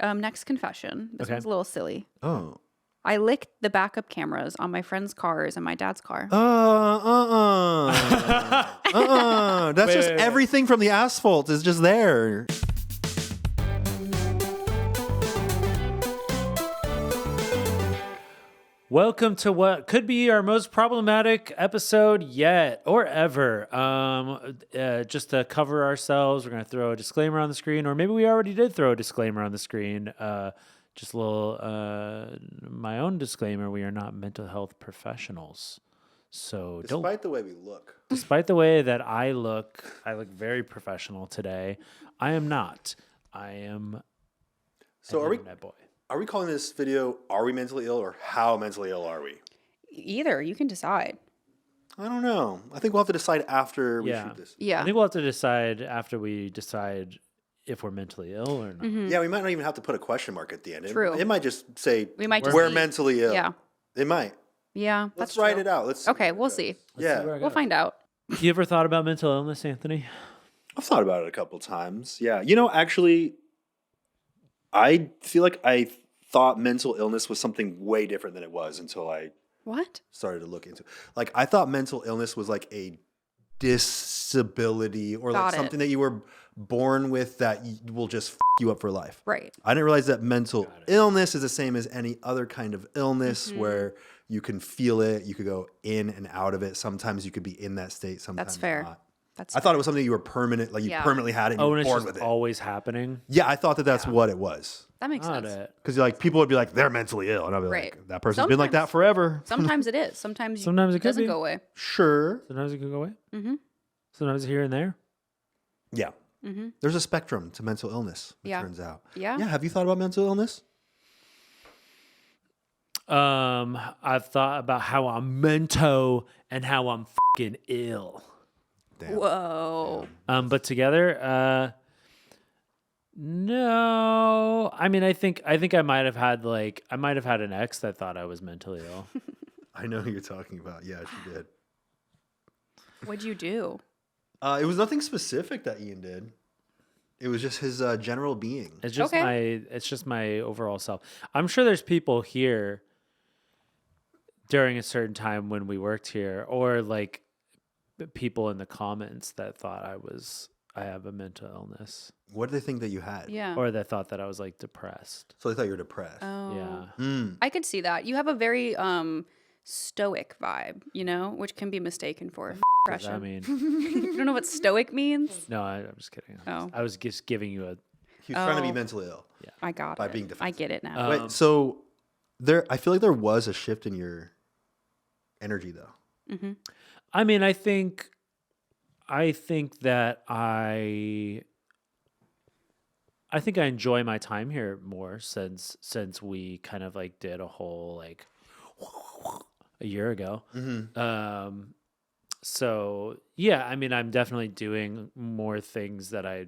next confession. This one's a little silly. Oh. I licked the backup cameras on my friend's cars and my dad's car. That's just everything from the asphalt is just there. Welcome to what could be our most problematic episode yet or ever. Just to cover ourselves, we're going to throw a disclaimer on the screen, or maybe we already did throw a disclaimer on the screen. Just a little, my own disclaimer, we are not mental health professionals. So Despite the way we look. Despite the way that I look very professional today. I am not. I am So an internet boy. Are we calling this video, Are We Mentally Ill, or How Mentally Ill Are We? Either. You can decide. I don't know. I think we'll have to decide after we shoot this. Yeah. I think we'll have to decide after we decide if we're mentally ill or not. Mm-hmm. Yeah, we might not even have to put a question mark at the end. True. It might just say, we're mentally ill. Yeah. It might. Yeah. Let's write it out. Let's Okay, we'll see. We'll find out. You ever thought about mental illness, Anthony? I've thought about it a couple times. Yeah. You know, actually, I feel like I thought mental illness was something way different than it was until I started to look into it. Like, I thought mental illness was like a disability or like something that you were born with that will just you up for life. Right. I didn't realize that mental illness is the same as any other kind of illness where you can feel it. You could go in and out of it. Sometimes you could be in that state. Sometimes That's fair. not. That's I thought it was something you were permanent, like you permanently had it and you were born with it. Always happening. Yeah, I thought that's what it was. That makes sense. Because like people would be like, they're mentally ill. And I'd be like, that person's been like that forever. Sometimes it is. Sometimes it doesn't go away. Sure. Sometimes it can go away. Mm-hmm. Sometimes here and there. Yeah. Mm-hmm. There's a spectrum to mental illness, it turns out. Yeah. Yeah. Have you thought about mental illness? I've thought about how I'm mento and how I'm fucking ill. Damn. Whoa. But together, no. I mean, I think I might have had an ex that thought I was mentally ill. I know who you're talking about. Yeah, she did. What'd you do? It was nothing specific that Ian did. It was just his general being. It's just my overall self. I'm sure there's people here during a certain time when we worked here, or like people in the comments that thought I have a mental illness. What did they think that you had? Yeah. Or they thought that I was like depressed. So they thought you were depressed. Oh. Yeah. I could see that. You have a very stoic vibe, which can be mistaken for depression. What does that mean? You don't know what stoic means? No, I'm just kidding. Oh. I was just giving you a... He was trying to be mentally ill. Yeah. I got by it. being defensive. I get it now. Wait, so I feel like there was a shift in your energy though. Mm-hmm. I mean, I think that I enjoy my time here more since we kind of like did a whole like a year ago. Mm-hmm. So yeah, I mean, I'm definitely doing more things that I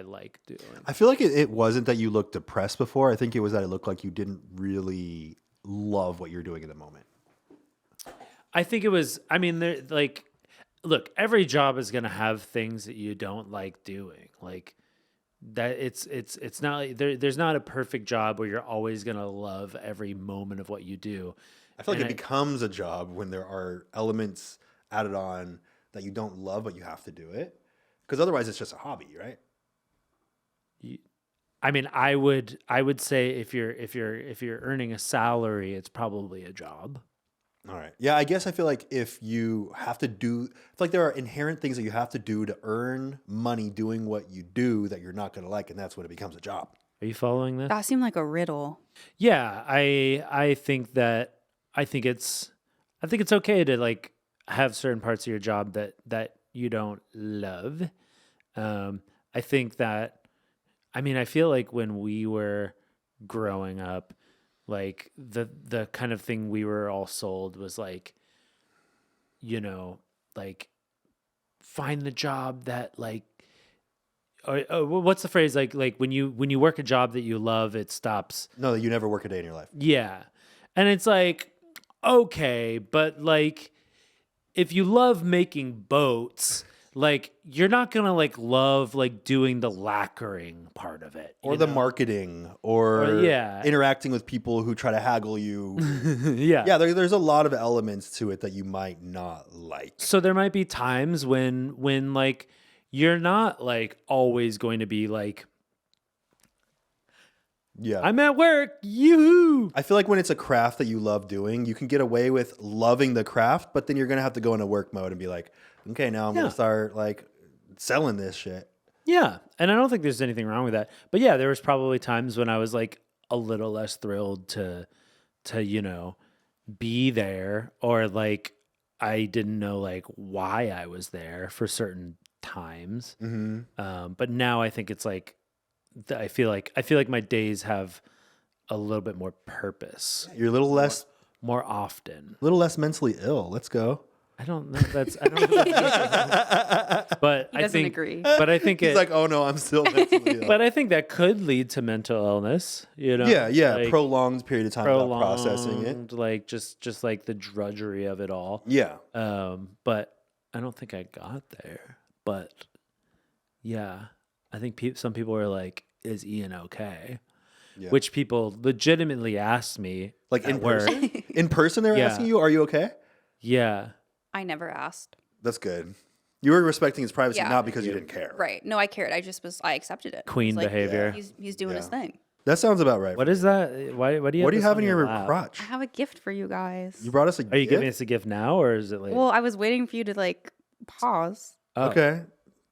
like doing. I feel like it wasn't that you looked depressed before. I think it was that it looked like you didn't really love what you're doing in the moment. I think it was, I mean, look, every job is going to have things that you don't like doing. Like that it's not like there's not a perfect job where you're always going to love every moment of what you do. I feel like it becomes a job when there are elements added on that you don't love, but you have to do it. Because otherwise it's just a hobby, right? I mean, I would say if you're earning a salary, it's probably a job. All right. Yeah, I guess I feel like if you have to do, I feel like there are inherent things that you have to do to earn money doing what you do that you're not going to like, and that's when it becomes a job. Are you following this? That seemed like a riddle. Yeah, I think it's okay to like have certain parts of your job that you don't love. I think that, I mean, I feel like when we were growing up, like the kind of thing we were all sold was like, like find the job that like, or what's the phrase? Like when you work a job that you love, it stops. No, you never work a day in your life. Yeah. And it's like, okay, but like if you love making boats, like you're not gonna like love like doing the lacquering part of it, or the marketing, or interacting with people who try to haggle you. Yeah. There's a lot of elements to it that you might not like. So there might be times when like you're not like always going to be like, I'm at work, yoo-hoo. I feel like when it's a craft that you love doing, you can get away with loving the craft, but then you're gonna have to go into work mode and be like, okay, now I'm gonna start like selling this shit. Yeah, and I don't think there's anything wrong with that. But yeah, there was probably times when I was like a little less thrilled to be there, or like I didn't know like why I was there for certain times. But now I think it's like I feel like my days have a little bit more purpose. You're a little less more often. A little less mentally ill. Let's go. I don't know. But he doesn't agree. But I think he's like, oh no, I'm still mentally ill. But I think that could lead to mental illness. You know? Yeah. Like, prolonged period of time without processing it. Like just like the drudgery of it all. Yeah. But I don't think I got there. But yeah, I think some people are like, "Is Ian okay?" Yeah. Which people legitimately asked me, like in person. In person, they were asking you, "Are you okay?" Yeah. I never asked. That's good. You were respecting his privacy, not because you didn't care. Right. No, I cared. I accepted it. Queen behavior. He's doing his thing. That sounds about right. What is that? What do you have in your crotch? I have a gift for you guys. You brought us a gift? Are you giving us a gift now, or is it later? Well, I was waiting for you to like pause. Oh. Okay.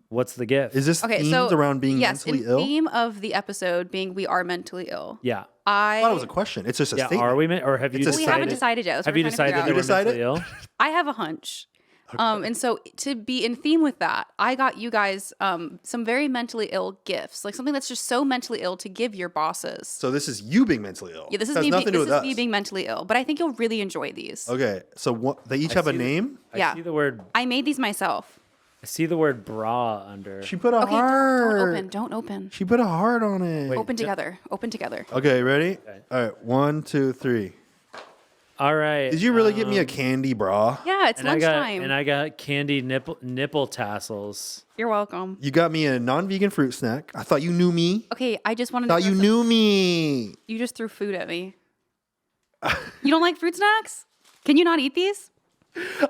What's the gift? Is this themed around being mentally ill? Yes, the theme of the episode being we are mentally ill. Yeah. I thought it was a question. It's just a statement. Are we or have you decided? We haven't decided yet. Have you decided that we're mentally ill? I have a hunch. Okay. And so to be in theme with that, I got you guys some very mentally ill gifts, like something that's just so mentally ill to give your bosses. So this is you being mentally ill. Yeah, this is me being mentally ill. But I think you'll really enjoy these. Okay, so they each have a name. I see the word. I made these myself. I see the word bra under. She put a heart. Don't open. She put a heart on it. Wait, open together. Okay, ready? Okay. All right, 1, 2, 3. All right. Did you really get me a candy bra? Yeah, it's lunchtime. I got candy nipple tassels. You're welcome. You got me a non-vegan fruit snack. I thought you knew me. Okay, I just wanted to you knew me. You just threw food at me. You don't like fruit snacks? Can you not eat these?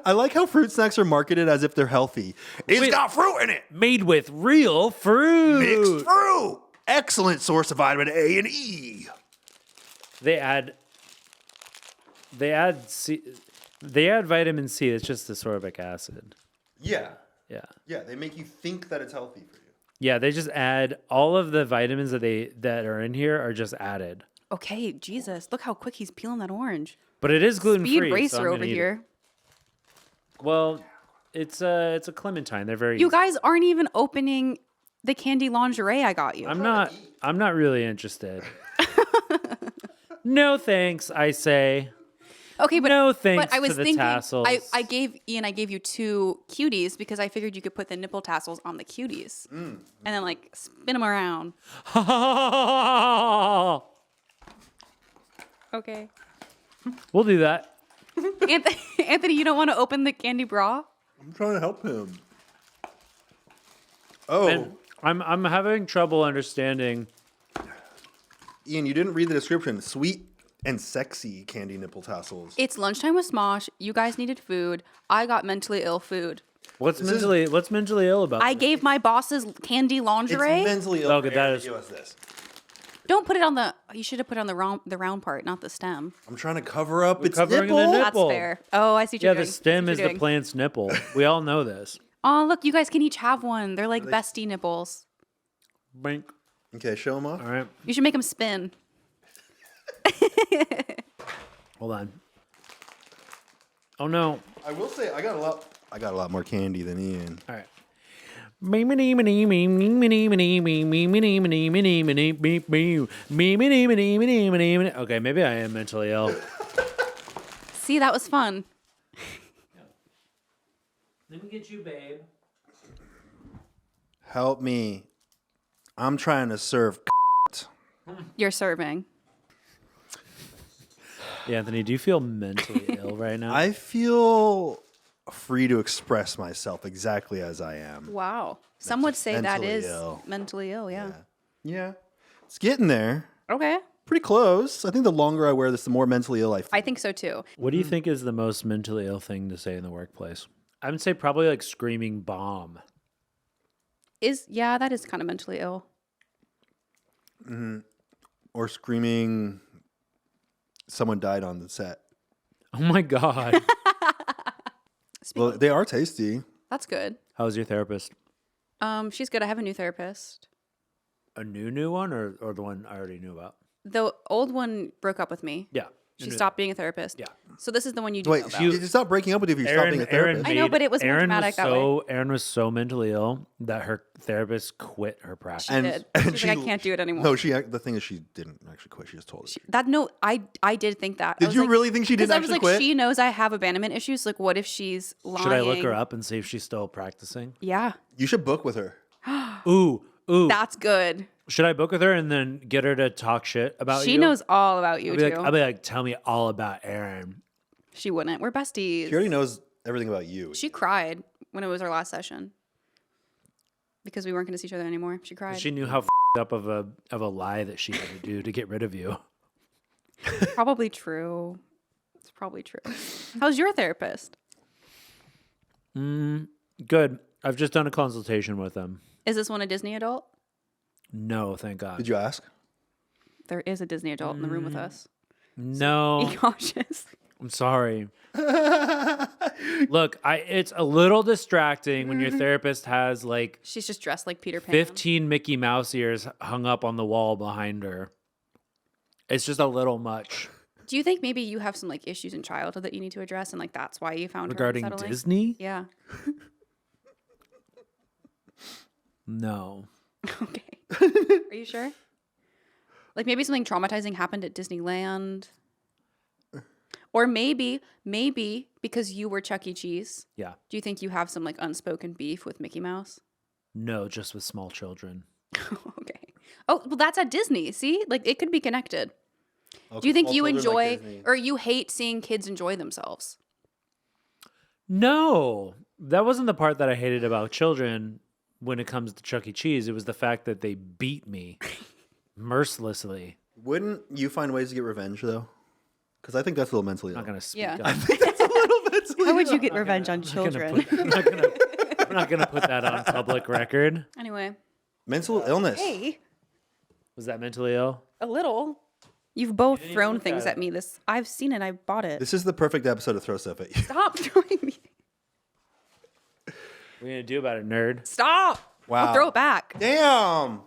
I like how fruit snacks are marketed as if they're healthy. It's got fruit in it. Made with real fruit. Mixed fruit. Excellent source of vitamin A and E. They add vitamin C. It's just ascorbic acid. Yeah. Yeah. Yeah, they make you think that it's healthy for you. Yeah, they just add all of the vitamins that are in here are just added. Okay, Jesus, look how quick he's peeling that orange. But it is gluten free. Speed racer over here. Well, it's a clementine. They're very. You guys aren't even opening the candy lingerie I got you. I'm not really interested. No thanks, I say. Okay, but no thanks but I was to the thinking, tassels. I gave you 2 cuties because I figured you could put the nipple tassels on the cuties and then like spin them around. Okay. We'll do that. Anthony, you don't want to open the candy bra? I'm trying to help him. Oh. And I'm having trouble understanding. Ian, you didn't read the description. Sweet and sexy candy nipple tassels. It's lunchtime with Smosh. You guys needed food. I got mentally ill food. What's mentally ill about I gave my bosses candy lingerie. It's mentally ill. Okay, that is. Give us this. Don't put it on the. You should have put it on the round part, not the stem. I'm trying to cover up its covering nipple. the That's nipple. fair. Oh, I see what you're doing. Yeah, the stem is the plant's nipple. We all know this. Oh, look, you guys can each have one. They're like bestie nipples. Blink. Okay, show them off. All right. You should make them spin. Hold on. Oh no. I will say I got a lot more candy than Ian. All right. Okay, maybe I am mentally ill. See, that was fun. Let me get you, babe. Help me. I'm trying to serve. You're serving. Yeah, Anthony, do you feel mentally ill right now? I feel free to express myself exactly as I am. Wow. Some would say that is ill. mentally ill, yeah. Yeah. It's getting there. Okay. Pretty close. I think the longer I wear this, the more mentally ill I feel. I think so too. What do you think is the most mentally ill thing to say in the workplace? I would say probably like screaming bomb. That is kind of mentally ill. Or screaming someone died on the set. Oh my God. Well, they are tasty. That's good. How's your therapist? She's good. I have a new therapist. A new one or the one I already knew about? The old one broke up with me. Yeah. She stopped being a therapist. Yeah. So this is the one you do Wait, know about. it's not breaking up with you if you stop being a therapist. I know, but it was more dramatic that way. Erin was so mentally ill that her therapist quit her practice. She did. She's like, I can't do it anymore. No, the thing is she didn't actually quit. She just told us. I did think that. Did you really think she didn't actually quit? She knows I have abandonment issues. Like, what if she's lying? Should I look her up and see if she's still practicing? Yeah. You should book with her. Ooh. That's good. Should I book with her and then get her to talk shit about you? She knows all about you, too. I'll be like, tell me all about Erin. She wouldn't. We're besties. She already knows everything about you. She cried when it was our last session because we weren't going to see each other anymore. She cried. She knew how up of a lie that she had to do to get rid of you. Probably true. It's probably true. How's your therapist? Good. I've just done a consultation with them. Is this one a Disney adult? No, thank God. Did you ask? There is a Disney adult in the room with us. No. So be cautious. I'm sorry. Look, it's a little distracting when your therapist has like She's just dressed like Peter Pan. 15 Mickey Mouse ears hung up on the wall behind her. It's just a little much. Do you think maybe you have some like issues in childhood that you need to address and like that's why you found Regarding her unsettling? Disney? Yeah. No. Okay. Are you sure? Like maybe something traumatizing happened at Disneyland. Or maybe because you were Chuck E. Cheese. Yeah. Do you think you have some like unspoken beef with Mickey Mouse? No, just with small children. Okay. Oh, well that's at Disney. See? Like it could be connected. Do you think you enjoy or you hate seeing kids enjoy themselves? No. That wasn't the part that I hated about children when it comes to Chuck E. Cheese. It was the fact that they beat me mercilessly. Wouldn't you find ways to get revenge though? Because I think that's a little mentally ill. I'm not going to speak Yeah. up. I think that's a little mentally How would ill. you get revenge on children? I'm not gonna put that on public record. Anyway. Mental illness. Hey, Was that mentally ill? a little. You've both thrown things at me. I've seen it. I bought it. This is the perfect episode to throw stuff at you. Stop throwing me. What are you gonna do about it, nerd? Stop. Wow. I'll throw it back. Damn.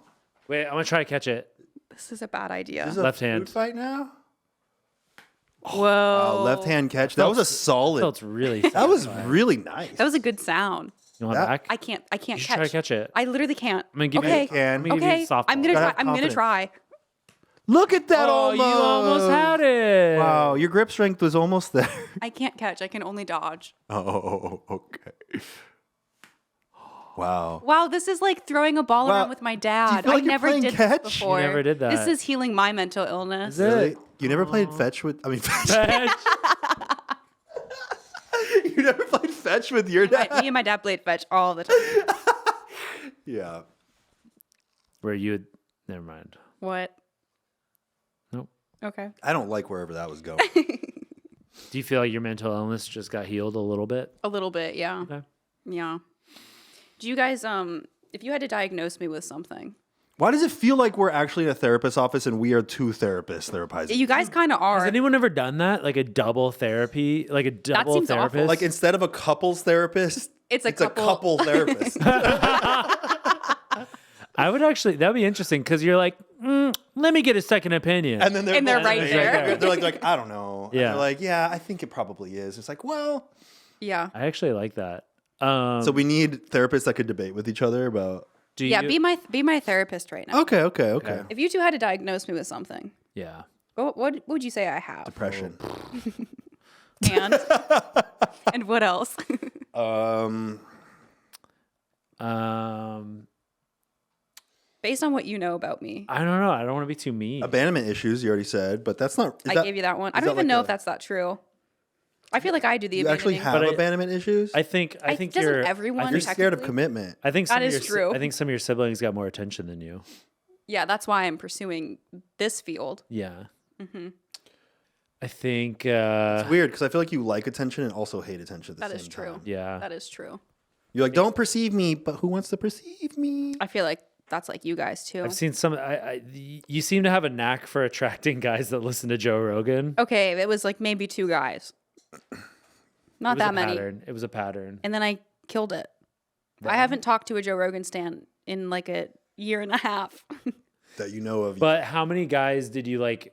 Wait, I'm gonna try to catch it. This is a bad idea. This is a Left food hand. fight now? Whoa. Left hand catch. That was a solid. Felt really. That was satisfying. really nice. That was a good sound. You want that- back? I can't You catch. should try to catch it. I literally can't. I'm gonna give okay. you. Can. I'm gonna give you Okay. a softball. I'm gonna Gotta try. have I'm gonna confidence. try. Look at that Oh, you almost had it. Wow, your grip strength was almost there. I can't catch. I can only dodge. Oh, okay. Wow. Wow, this is like throwing a ball Wow. around with my dad. feel like I you're never playing did catch? this You before. never did that. This is healing my mental illness. Is it? Really? You never played fetch with? I mean, fetch. You never played fetch with your dad? Me and my dad played fetch all the time. Yeah. Where you would. Never mind. What? Nope. Okay. I don't like wherever that was going. Do you feel like your mental illness just got healed a little bit? A little bit, yeah. Okay. Yeah. Do you guys, if you had to diagnose me with something, Why does it feel like we're actually in a therapist's office and we are two therapists therapizing? you guys kind of are. Has anyone ever done that? Like a double therapy? Like a double seems therapist? awful. Like instead of a couples therapist, It's a couple couple. therapist. I would actually, that'd be interesting because you're like, let me get a second opinion. And then they're right there. They're like, I don't know. And Yeah. they're like, yeah, I think it probably is. It's like, well. Yeah. I actually like that. So we need therapists that could debate with each other about. Do Yeah, you, be my therapist right now. Okay. If you two had to diagnose me with something, Yeah. what would you say I have? Depression. And and what else? Based on what you know about me, I don't know. I don't want to be too mean. Abandonment issues, you already said, but that's not. I gave you that one. I don't even know if that's not true. I feel like I do the You actually abandoning. have abandonment issues? I think doesn't you're. everyone You're scared of technically? commitment. I think That is true. I think some of your siblings got more attention than you. Yeah, that's why I'm pursuing this field. Yeah. I think. It's weird because I feel like you like attention and also hate attention at the That same is true. time. Yeah. That is true. You're like, don't perceive me, but who wants to perceive me? I feel like that's like you guys too. I've seen some. You seem to have a knack for attracting guys that listen to Joe Rogan. Okay, it was like maybe 2 guys. Not that many. It was a pattern. And then I killed it. I haven't talked to a Joe Rogan stan in like a year and a half. That you know of. But how many guys did you like?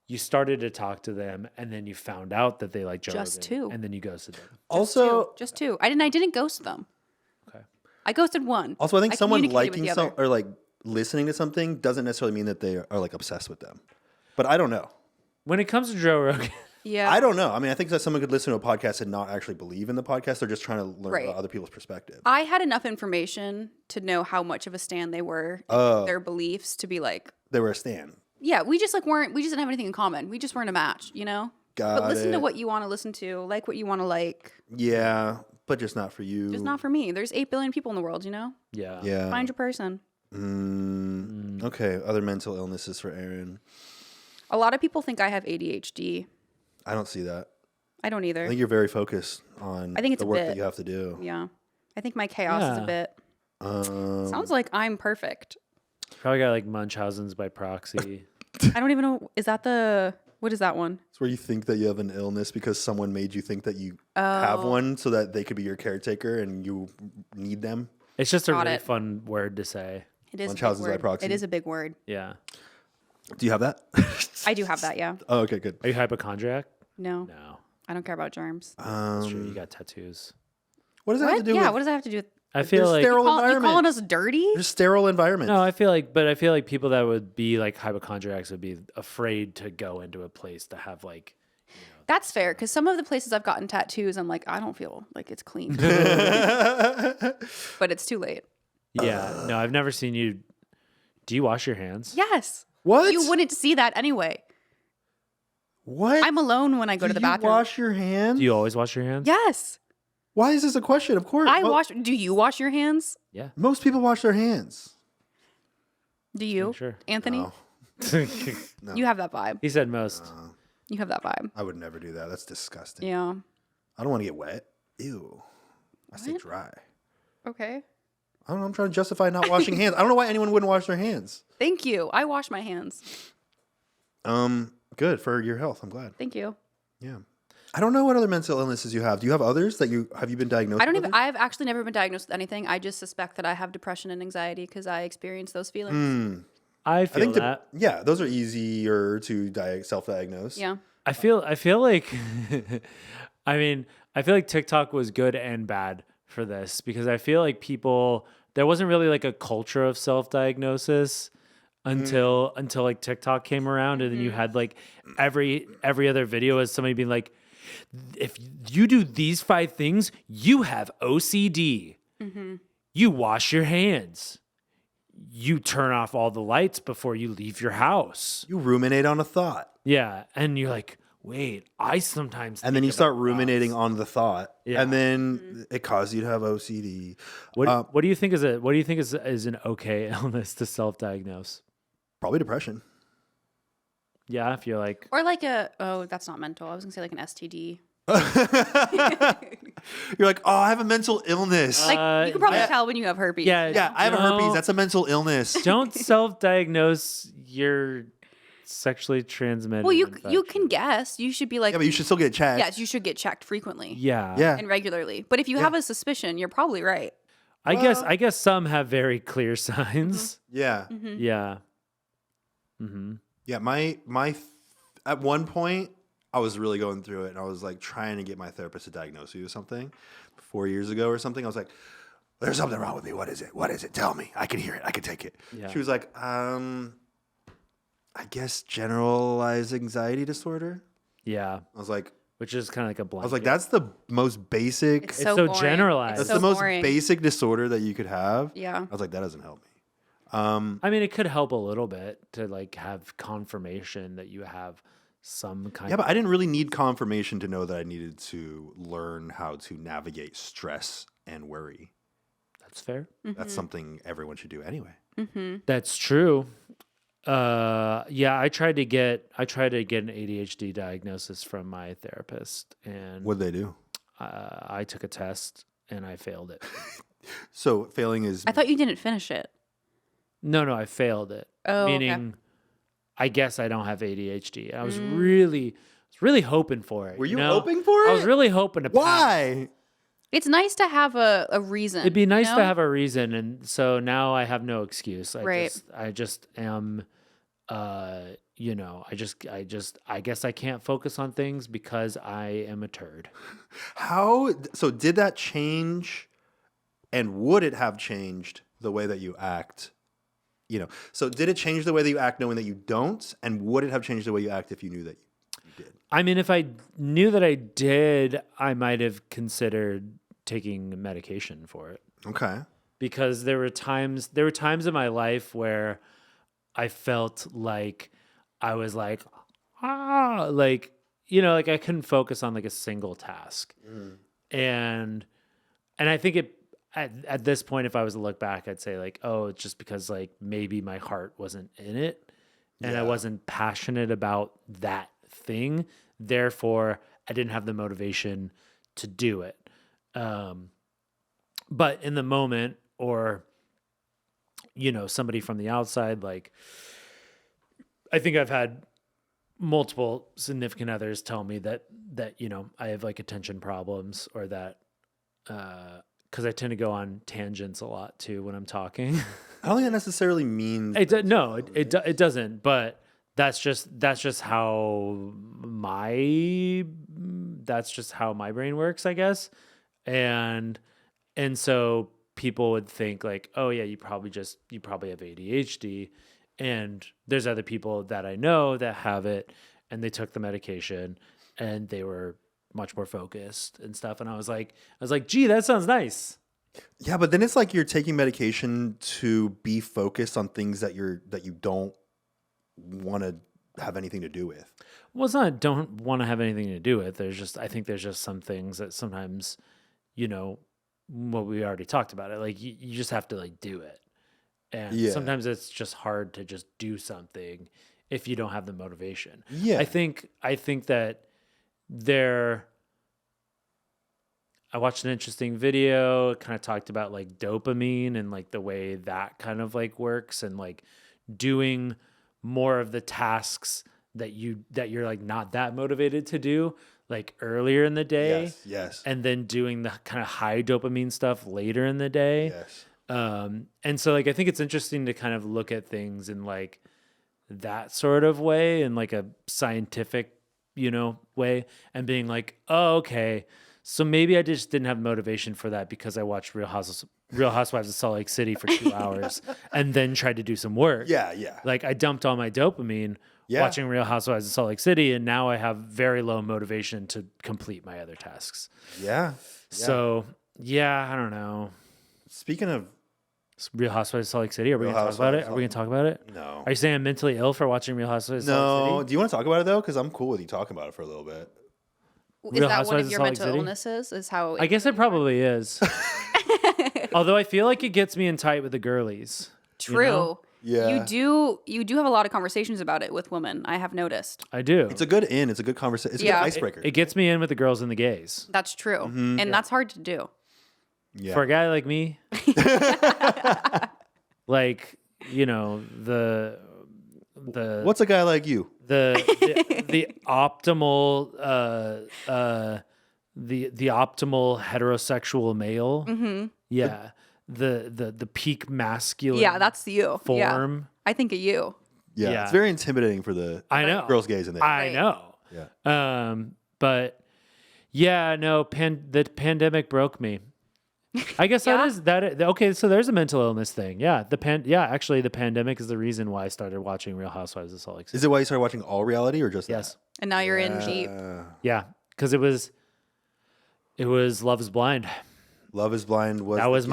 You started to talk to them, and then you found out that they like Joe Just Rogan, 2. and then you ghosted them. Also, Just 2. I didn't ghost them. Okay. I ghosted one. I think someone communicated with liking the some other. or like listening to something doesn't necessarily mean that they are like obsessed with them. But I don't know. When it comes to Joe Rogan, Yeah. I don't know. I mean, I think that someone could listen to a podcast and not actually believe in the podcast. They're just trying to learn Right. about other people's perspective. I had enough information to know how much of a stan they were, their beliefs to be like, They were a stan. yeah, we just didn't have anything in common. We just weren't a match, you know? Got But listen to it. what you want to listen to, like what you want to like. Yeah, but just not for you. Just not for me. There's 8 billion people in the world, you know? yeah, Yeah. Find your person. Okay. Other mental illnesses for Erin. A lot of people think I have ADHD. I don't see that. I don't either. I think you're very focused on I think it's the a work bit. that you have to do. Yeah. I think my chaos is a Yeah. bit. Sounds like I'm perfect. probably got like Munchausen's by proxy. I don't even know. Is that what is that one? It's where you think that you have an illness because someone made you think that you have one so that they could be your caretaker and you need them. It's just a Got really it. fun word to say. It is Munchausen's a big by word. proxy. It is a big word. Yeah. Do you have that? I do have that, yeah. Oh, okay, good. Are you hypochondriac? No, No. I don't care about germs. That's true. You got tattoos. What does that have What? to do Yeah, with what does that have to do with I feel like sterile you environment? calling us dirty? There's sterile environment. no, I feel like people that would be like hypochondriacs would be afraid to go into a place to have like That's fair, because some of the places I've gotten tattoos, I'm like, I don't feel like it's clean. But it's too late. yeah. No, I've never seen you. Do you wash your hands? Yes. What? You wouldn't see that anyway. What? I'm alone when I go to the Do you bathroom. wash your hands? Do you always wash your hands? Yes. Why is this a question? Of course. I wash. Do you wash your hands? Yeah. Most people wash their hands. Do you? Sure. Anthony? No. You have that vibe. He said most. You have that vibe. I would never do that. That's disgusting. Yeah. I don't want to get wet. Ew. I stay dry. Okay. I don't know. I'm trying to justify not washing hands. I don't know why anyone wouldn't wash their hands. Thank you. I wash my hands. Good for your health. I'm glad. Thank you. Yeah. I don't know what other mental illnesses you have. Do you have others that you have you been diagnosed? I don't with even. I've actually never been diagnosed with anything. I just suspect that I have depression and anxiety because I experience those feelings. I I feel think that. yeah, those are easier to self-diagnose. Yeah. I feel like I mean, I feel like TikTok was good and bad for this because I feel like there wasn't really like a culture of self-diagnosis until like TikTok came around and then you had like every other video as somebody being like, if you do these 5 things, you have OCD. You wash your hands. You turn off all the lights before you leave your house. You ruminate on a thought. Yeah. And you're like, wait, I sometimes And then think you start about ruminating thoughts. on the thought. Yeah. And then it causes you to have OCD. What do you think is an okay illness to self-diagnose? Probably depression. Yeah, if you're like Or like that's not mental. I was gonna say like an STD. You're like, oh, I have a mental illness. Like you can probably tell when you have herpes. yeah, I have a herpes. That's a mental illness. don't self-diagnose your sexually transmitted. Well, you infection. can guess. You should be like, Yeah, but you should still get checked. yes, you should get checked frequently Yeah. Yeah. and regularly. But if you have a suspicion, you're probably right. I guess some have very clear signs. Yeah. Yeah. Yeah, at one point I was really going through it and I was like trying to get my therapist to diagnose me with something 4 years ago or something. I was like, there's something wrong with me. What is it? What is it? Tell me. I can hear it. I can take it. Yeah. She was like, I guess generalized anxiety disorder. Yeah. I was like, Which is kind of like a blanket. I was like, that's the most basic. It's so boring. generalized. That's It's the so most boring. basic disorder that you could have. Yeah. I was like, that doesn't help me. I mean, it could help a little bit to like have confirmation that you have some kind. Yeah, but I didn't really need confirmation to know that I needed to learn how to navigate stress and worry. That's fair. That's something everyone should do anyway. That's true. Yeah, I tried to get an ADHD diagnosis from my therapist, and What did they do? I took a test and I failed it. So failing is... I thought you didn't finish it. No, I failed it. Oh, meaning, I guess I don't have ADHD. I was really hoping for it. Were you hoping for it? I was really hoping to. Why? It's nice to have a reason. It'd be nice to have a reason, and so now I have no excuse. I just am, I guess I can't focus on things because I am a turd. So did that change, and would it have changed the way that you act? So did it change the way that you act knowing that you don't, and would it have changed the way you act if you knew that you did? I mean, if I knew that I did, I might have considered taking medication for it. Okay. Because there were times in my life where I felt like I was like I couldn't focus on like a single task. And I think at this point, if I was to look back, I'd say like, oh, it's just because like maybe my heart wasn't in it and I wasn't passionate about that thing. Therefore, I didn't have the motivation to do it. But in the moment, or, somebody from the outside, like, I think I've had multiple significant others tell me that, I have like attention problems, or that, cause I tend to go on tangents a lot too when I'm talking. I don't think that necessarily means... It doesn't, but that's just how my brain works, I guess. And so people would think like, oh yeah, you probably have ADHD. And there's other people that I know that have it, and they took the medication and they were much more focused and stuff. And I was like, gee, that sounds nice. Yeah, but then it's like you're taking medication to be focused on things that you don't want to have anything to do with. Well, it's not don't want to have anything to do with. I think there's just some things that sometimes, what we already talked about it. Like you just have to like do it. And sometimes it's just hard to just do something if you don't have the motivation. Yeah. I think that I watched an interesting video. It kind of talked about like dopamine and like the way that kind of like works, and like doing more of the tasks that you're like not that motivated to do like earlier in the day. Yes. And then doing the kind of high dopamine stuff later in the day. Yes. And so like I think it's interesting to kind of look at things in like that sort of way, in like a scientific, way, and being like, oh, okay, so maybe I just didn't have motivation for that because I watched Real Housewives of Salt Lake City for 2 hours and then tried to do some work. Yeah. Like I dumped all my dopamine watching Real Housewives of Salt Lake City, and now I have very low motivation to complete my other tasks. Yeah. So I don't know. Speaking of Real Housewives of Salt Lake City, are we going to talk about it? Are we going to talk about it? No. Are you saying I'm mentally ill for watching Real Housewives of Salt Lake City? No. Do you want to talk about it though? Because I'm cool with you talking about it for a little bit. Is that one of your mental illnesses? Is how I guess it probably is. Although I feel like it gets me in tight with the girlies. True. Yeah. You do have a lot of conversations about it with women. I have noticed. I do. It's a good in. It's a good conversation. It's a good icebreaker. It gets me in with the girls and the gays. That's true. Mm-hmm. And that's hard to do. Yeah. For a guy like me, like, the what's a guy like you? The optimal the optimal heterosexual male. Mm-hmm. Yeah. The peak masculine. Yeah, that's you. Form. Yeah. I think of you. Yeah. It's very intimidating for the girls, gays in there. I know. Yeah. But the pandemic broke me. I guess okay, so there's a mental illness thing. Yeah. Actually the pandemic is the reason why I started watching Real Housewives of Salt Lake City. Is it why you started watching all reality, or just yes? That? And now you're in deep. Yeah, because it was Love Is Blind. Love Is Blind was that was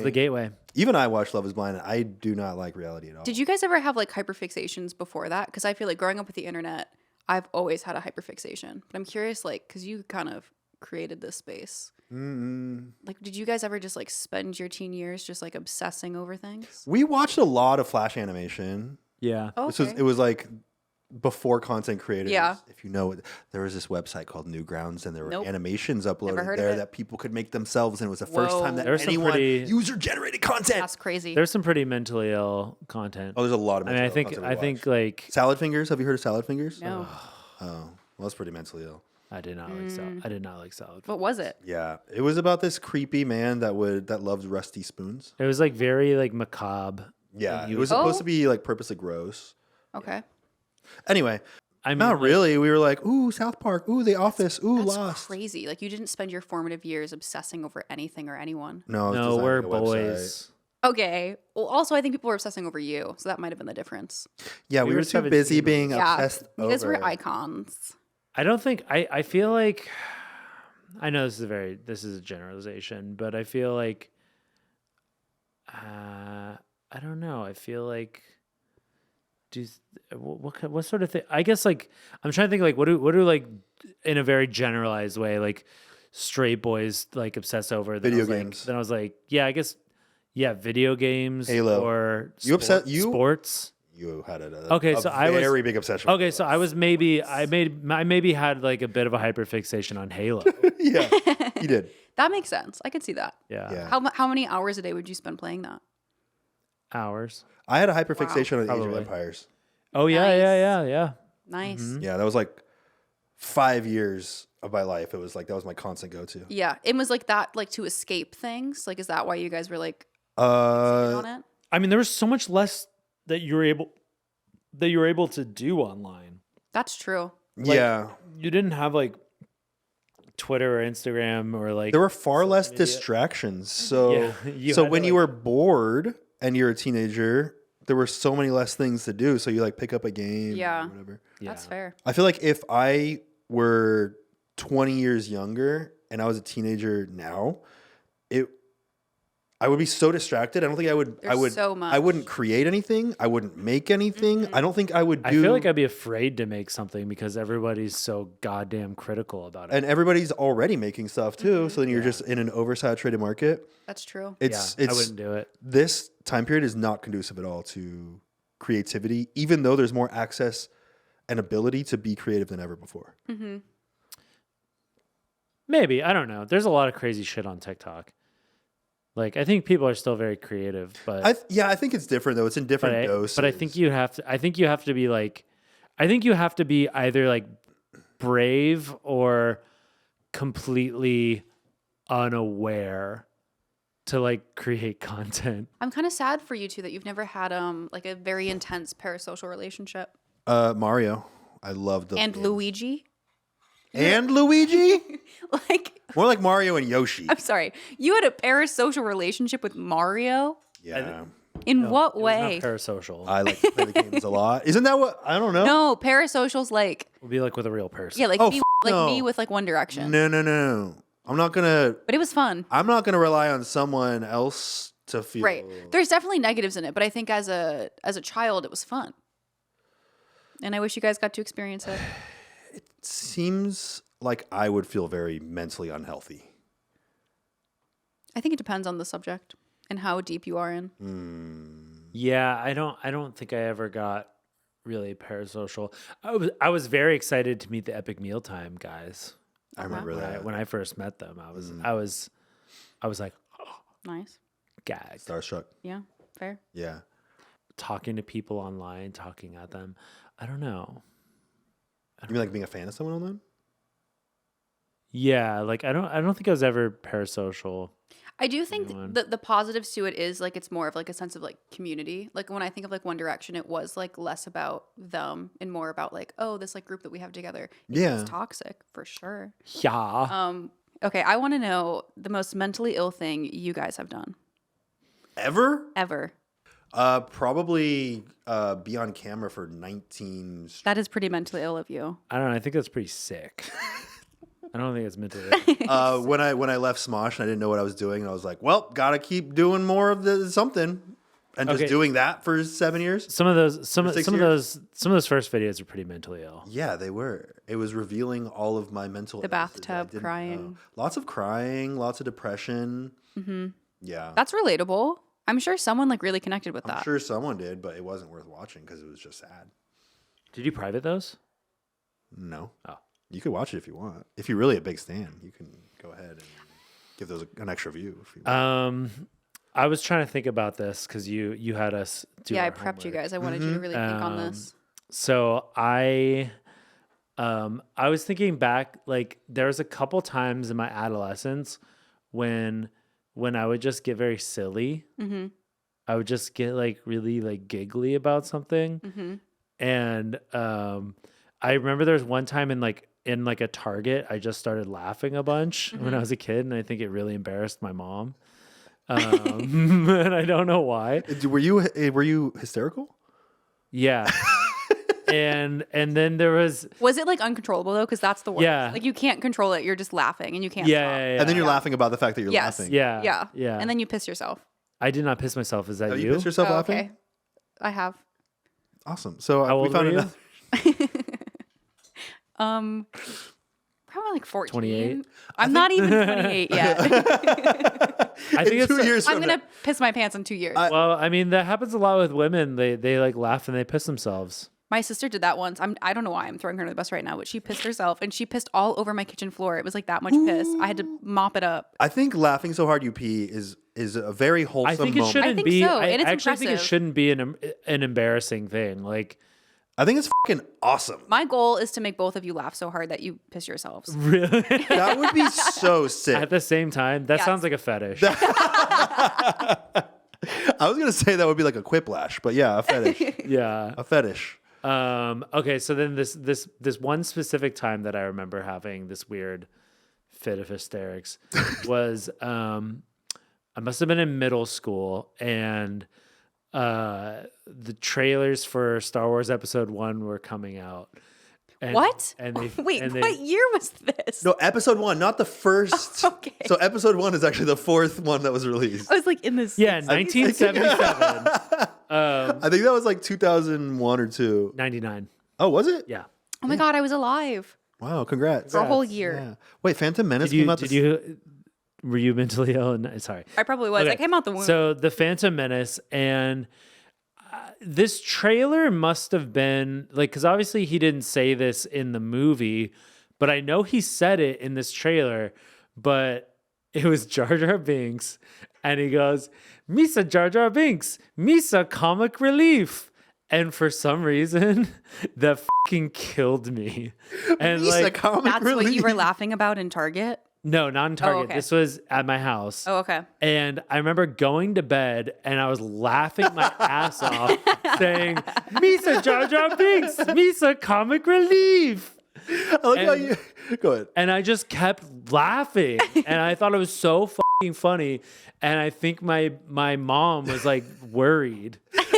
the gateway. Even I watched Love Is Blind, and I do not like reality at all. Did you guys ever have like hyperfixations before that? Because I feel like growing up with the internet, I've always had a hyperfixation. But I'm curious, like, because you kind of created this space. Like, did you guys ever just like spend your teen years just like obsessing over things? We watched a lot of Flash animation. Yeah. Oh, This was it was like before content creators. Yeah. If you know it, there was this website called Newgrounds, and there were Nope. animations uploaded heard of there it. that people could make themselves, and it was the first time that There's some anyone pretty- user generated content. That's crazy. There's some pretty mentally ill content. Oh, there's a lot of. I mean, I think like Salad Fingers. Have you heard of Salad Fingers? No. Oh, well, that's pretty mentally ill. I did not like salad. I did not like salad. What was it? Yeah, it was about this creepy man that loved rusty spoons. It was like very like macabre. Yeah, Like, it was supposed to be like purposely gross. Okay. Anyway, I mean, not like, really. We were like, ooh, South Park, ooh, The Office, ooh, That's Lost. crazy. Like, you didn't spend your formative years obsessing over anything or anyone. No, it was No, we're designing a website. boys. Okay. Well, also, I think people were obsessing over you, so that might have been the difference. Yeah, we We were were too 17. busy being Yeah, obsessed you guys over. were icons. I don't think I feel like I know this is a generalization, but I feel like I don't know. I feel like what sort of thing? I guess like I'm trying to think like what do like in a very generalized way like straight boys like obsess over then Video I was games. Like, then I was like, yeah, I guess video games, Halo. or You sports. had a Okay, so I was- very big obsession. Okay, so I maybe had like a bit of a hyperfixation on Halo. Yeah, you did. That makes sense. I could see that. Yeah. Yeah. How many hours a day would you spend playing that? Hours. I had a hyperfixation on Age of Probably. Empires. Oh yeah, Nice. yeah. Nice. Yeah, that was like 5 years of my life. It was like that was my constant go-to. Yeah. It was like that, like to escape things. Like, is that why you guys were like on it? I mean, there was so much less that you were able to do online. That's true. Yeah, You didn't have like Twitter or Instagram or like there were far less distractions. So, Yeah, you so had to, when you like- were bored and you're a teenager, there were so many less things to do. So you like pick up a game, Yeah. or whatever. That's fair. I feel like if I were 20 years younger and I was a teenager now, I would be so distracted. I don't think There's so much. I wouldn't create anything. I wouldn't make anything. I don't think I would do. I feel like I'd be afraid to make something because everybody's so goddamn critical about it. and everybody's already making stuff too. So then you're just in an oversaturated market. That's true. I It's wouldn't do it. this time period is not conducive at all to creativity, even though there's more access and ability to be creative than ever before. Maybe, I don't know. There's a lot of crazy shit on TikTok. Like I think people are still very creative, but I think it's different though. It's in different doses. But I think you have to. I think you have to be like. I think you have to be either like brave or completely unaware to like create content. I'm kind of sad for you two that you've never had like a very intense parasocial relationship. Mario, I loved the And games. Luigi? And Luigi. Like, More like Mario and Yoshi. I'm sorry. You had a parasocial relationship with Mario? Yeah, In what It was way? not parasocial. I like to play the games a lot. Isn't that what? I don't know. No, parasocial's like, It would be like with a real person. yeah, like, Oh, me, f- like no. me with like One Direction. No. I'm not gonna But it was fun. rely on someone else to feel Right. There's definitely negatives in it, but I think as a child, it was fun. And I wish you guys got to experience it. Seems like I would feel very mentally unhealthy. I think it depends on the subject and how deep you are in. Yeah, I don't think I ever got really parasocial. I was very excited to meet the Epic Mealtime guys. I remember that. When I first met them. I was like, oh, Nice. gagged. Starstruck. Yeah. Fair. Yeah. Talking to people online, talking at them. I don't know. You mean like being a fan of someone online? Yeah, like I don't think I was ever parasocial. I do think Anyone? the positives to it is like it's more of like a sense of like community. Like when I think of like One Direction, it was like less about them and more about like, oh, this like group that we have together. Yeah. It's toxic for sure. Yeah. Okay, I want to know the most mentally ill thing you guys have done Ever? ever. Probably be on camera for 19. That is pretty mentally ill of you. I don't know. I think that's pretty sick. I don't think it's mentally. When I left Smosh and I didn't know what I was doing, and I was like, well, gotta keep doing more of the something. And just doing that for 7 years? Some of those first videos are pretty mentally ill. Yeah, they were. It was revealing all of my mental The bathtub crying. Lots of crying, lots of depression. Mm-hmm. Yeah. That's relatable. I'm sure someone like really connected with that. I'm sure someone did, but it wasn't worth watching because it was just sad. Did you private those? No. Oh. You could watch it if you want. If you're really a big stan, you can go ahead and give those an extra view. If you want. I was trying to think about this because you had us do I our prepped homework. you guys. I wanted you to really think on this. So I was thinking back, like there was a couple times in my adolescence when I would just get very silly. Mm-hmm. I would just get like really like giggly about something. Mm-hmm. And I remember there was one time in a Target, I just started laughing a bunch when I was a kid, and I think it really embarrassed my mom. And I don't know why. Were you hysterical? Yeah. and then there was it like uncontrollable though? Because that's the worst. Yeah. Like you can't control it. You're just laughing and you can't stop. Yeah. And then you're laughing about the fact that you're laughing. Yeah. And then you piss yourself. I did not piss myself. Is that Have you pissed yourself laughing? Okay. I have. Awesome. So How we old found were you? another. Probably like 14. 28. I'm not even 28 yet. I think In 2 years I'm from gonna now. piss my pants in 2 years. Well, I mean that happens a lot with women. They like laugh and they piss themselves. My sister did that once. I don't know why I'm throwing her to the bus right now, but she pissed herself and she pissed all over my kitchen floor. It was like that much piss. I had to mop it up. I think laughing so hard you pee is a very wholesome I think it moment. shouldn't I think be. so, I and it's actually think it impressive. shouldn't be an embarrassing thing. Like I think it's fucking awesome. My goal is to make both of you laugh so hard that you piss yourselves. really That would be so sick. at the same time. That Yes. sounds like a fetish. I was gonna say that would be like a quiplash, but yeah, a fetish. Yeah. A fetish. Okay, so then this one specific time that I remember having this weird fit of hysterics was I must have been in middle school, and the trailers for Star Wars Episode 1 were coming out. And, What? And they, Wait, and they, what year was this? No, episode 1, not the first. Okay. So episode 1 is actually the fourth one that was released. I was like in this. Yeah, 1977. I think that was like 2001 or 2. 99. Oh, was it? Yeah. Oh my God, I was alive Wow, congrats. for a whole year. Yeah. Wait, Phantom Menace came out. Were you mentally ill? Sorry. I probably was. Okay. I came out the womb. So the Phantom Menace, and this trailer must have been like, because obviously he didn't say this in the movie, but I know he said it in this trailer. But it was Jar Jar Binks, and he goes, "Misa Jar Jar Binks, Misa comic relief." And for some reason, that fucking killed me. And Lisa like, comic That's what you relief. were laughing about in Target? no, not in Target. okay. This was at my house. Oh, okay. And I remember going to bed and I was laughing my ass off, saying, "Misa Jar Jar Binks, Misa comic relief." I like how you go ahead. And I just kept laughing, and I thought it was so fucking funny. And I think my mom was like worried.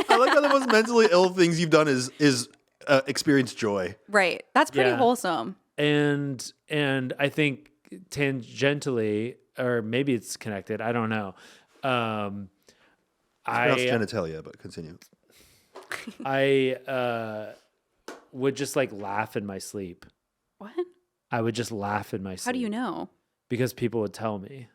I like how the most mentally ill things you've done is experience joy. Right. That's pretty Yeah. wholesome. And I think tangentially, or maybe it's connected, I don't know. Pronounced genitalia, but continue. I would just like laugh in my sleep. What? I would just laugh in my sleep. How do you know? Because people would tell me.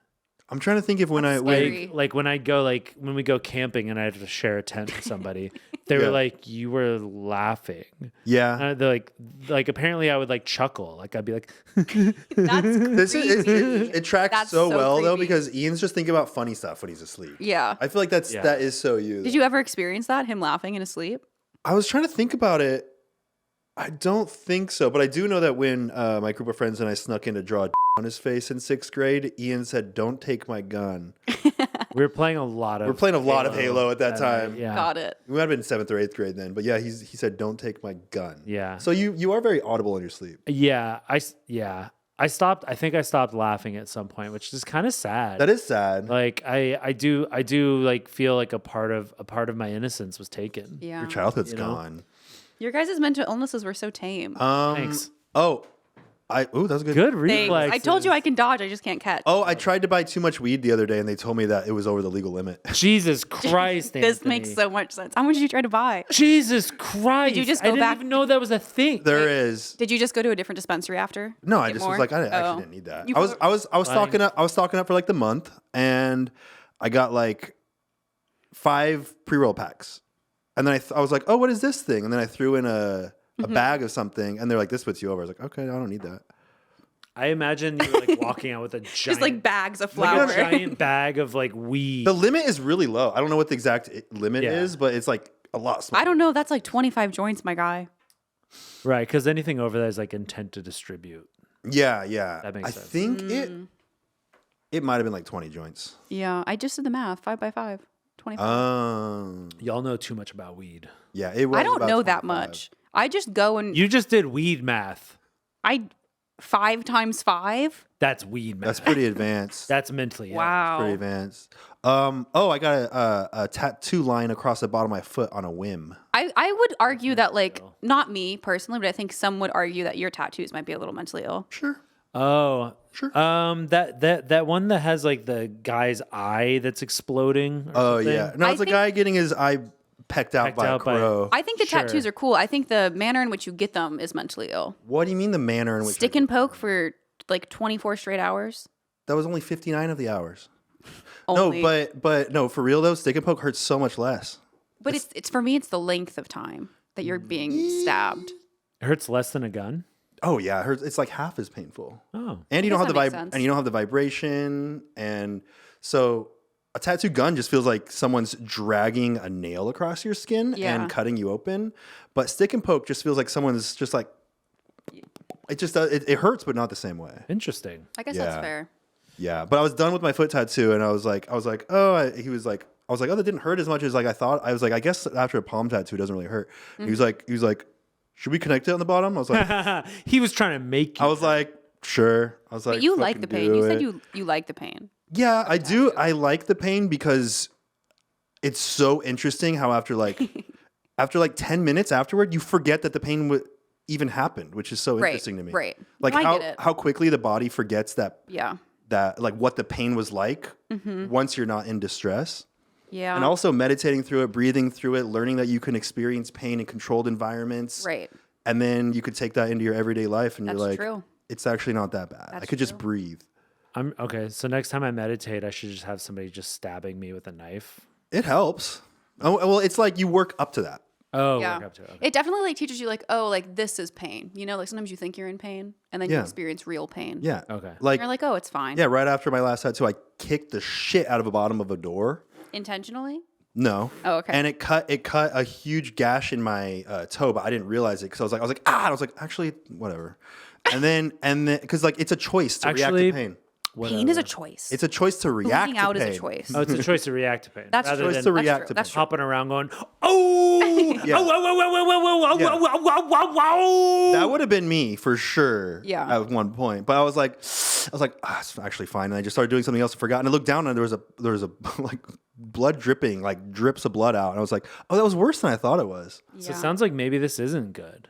I'm trying to think if when That's I scary. Like when we go camping and I have to share a tent with somebody, they Yeah. were like, "You were laughing." yeah. They're like apparently I would like chuckle. Like I'd be like, That's This creepy. it tracks That's so so well though creepy. because Ian's just thinking about funny stuff when he's asleep. Yeah. I feel like that is so you. Did you ever experience that? Him laughing in his sleep? I was trying to think about it. I don't think so, but I do know that when my group of friends and I snuck in to draw a on his face in 6th grade, Ian said, "Don't take my gun." we were playing a lot of Halo at that time. Yeah. Got it. We might have been in 7th or 8th grade then, but yeah, he said, "Don't take my gun." Yeah. So you are very audible in your sleep. Yeah. I stopped. I think I stopped laughing at some point, which is kind of sad. That is sad. Like I do like feel like a part of my innocence was taken. Yeah. Your childhood's You know? gone. Your guys' mental illnesses were so tame. Thanks. Oh, that was a good. Good Thanks. reflex. I told you I can dodge. I just can't catch. Oh, I tried to buy too much weed the other day, and they told me that it was over the legal limit. Jesus Christ, This Anthony. makes so much sense. How much did you try to buy? Jesus Christ. Did you just I go didn't back? even know that was a thing. There is. Did you just go to a different dispensary after? No, I Get just more? was like, I actually Oh. didn't need that. You I was Fine. stocking up for like the month, and I got like 5 pre-roll packs, and then I was like, oh, what is this thing? And then I threw in a bag of something, and they're like, this puts you over. I was like, okay, I don't need that. I imagine you were like walking out with a giant, Just like bags of like flour. a giant bag of like weed. The limit is really low. I don't know what the exact limit Yeah. is, but it's like a lot smaller. I don't know. That's like 25 joints, my guy. Right, because anything over that is like intent to distribute. Yeah. That makes I sense. think it might have been like 20 joints. Yeah, I just did the math. 5 by 5. 25. Y'all know too much about weed. Yeah, it was. I don't about know that 25. much. I just go and You just did weed math. 5 times 5. That's weed math. That's pretty advanced. That's mentally ill. Wow. Pretty advanced. I got a tattoo line across the bottom of my foot on a whim. I would argue that, like, not me personally, but I think some would argue that your tattoos might be a little mentally ill. Sure. Oh, Sure. That one that has like the guy's eye that's exploding. Or Oh something? yeah. No, I it's a think- guy getting his eye pecked out by a crow. I think the Sure. tattoos are cool. I think the manner in which you get them is mentally ill. What do you mean the manner in which? Stick and poke for like 24 straight hours. That was only 59 of the hours. Only. No, but no, for real though, stick and poke hurts so much less. But it's for me, it's the length of time that you're being stabbed. It hurts less than a gun. Oh yeah, it hurts. It's like half as painful. Oh, And you don't guess have that makes sense. and you don't have the vibration, and so a tattoo gun just feels like someone's dragging a nail across your skin Yeah. and cutting you open. But stick and poke just feels like someone's just like it just it hurts, but not the same way. interesting. I guess Yeah. that's fair. Yeah, but I was done with my foot tattoo, and I was like, oh, he was like, I was like, oh, that didn't hurt as much as like I thought. I was like, I guess after a palm tattoo, it doesn't really hurt. Mm-hmm. He was like, should we connect it on the bottom? I was like, He was trying to make you. I was like, sure. I was like, But you like the fucking pain. do You said it. you like the pain. Yeah, I do. I like the pain because it's so interesting how after like 10 minutes afterward, you forget that the pain even happened, which is so Right, interesting to me. right. Like No, I get it. how quickly the body forgets that Yeah. like what the pain was like Mm-hmm. once you're not in distress. Yeah. And also meditating through it, breathing through it, learning that you can experience pain in controlled environments. Right. And then you could take that into your everyday life and That's you're like, true. it's actually not that bad. I That's could just true. breathe. I'm okay. So next time I meditate, I should just have somebody just stabbing me with a knife. It helps. Oh, well, it's like you work up to that. Oh, Yeah. work up to it. Okay. It definitely like teaches you like, oh, like this is pain. You know, like sometimes you think you're in pain and then you Yeah. experience real pain. Yeah. Okay. Like, You're like, oh, it's fine. yeah, right after my last tattoo, I kicked the shit out of the bottom of a door. Intentionally? No. Oh, okay. And it cut a huge gash in my toe, but I didn't realize it because I was like, ah, and I was like, actually, whatever. And then, because like it's a choice to Actually, react to pain. Pain is a choice. It's a choice to react Bleeding to out pain. is a choice. Oh, it's a choice to react to pain. That's rather choice than to That's react true. to That's pain. true. hopping around going, oh, Yeah. oh, wow. That would have been me for sure. Yeah. At one point, but I was like, it's actually fine. And I just started doing something else and forgot. And I looked down and there was a like blood dripping, like drips of blood out. And I was like, oh, that was worse than I thought it was. So Yeah. it sounds like maybe this isn't good.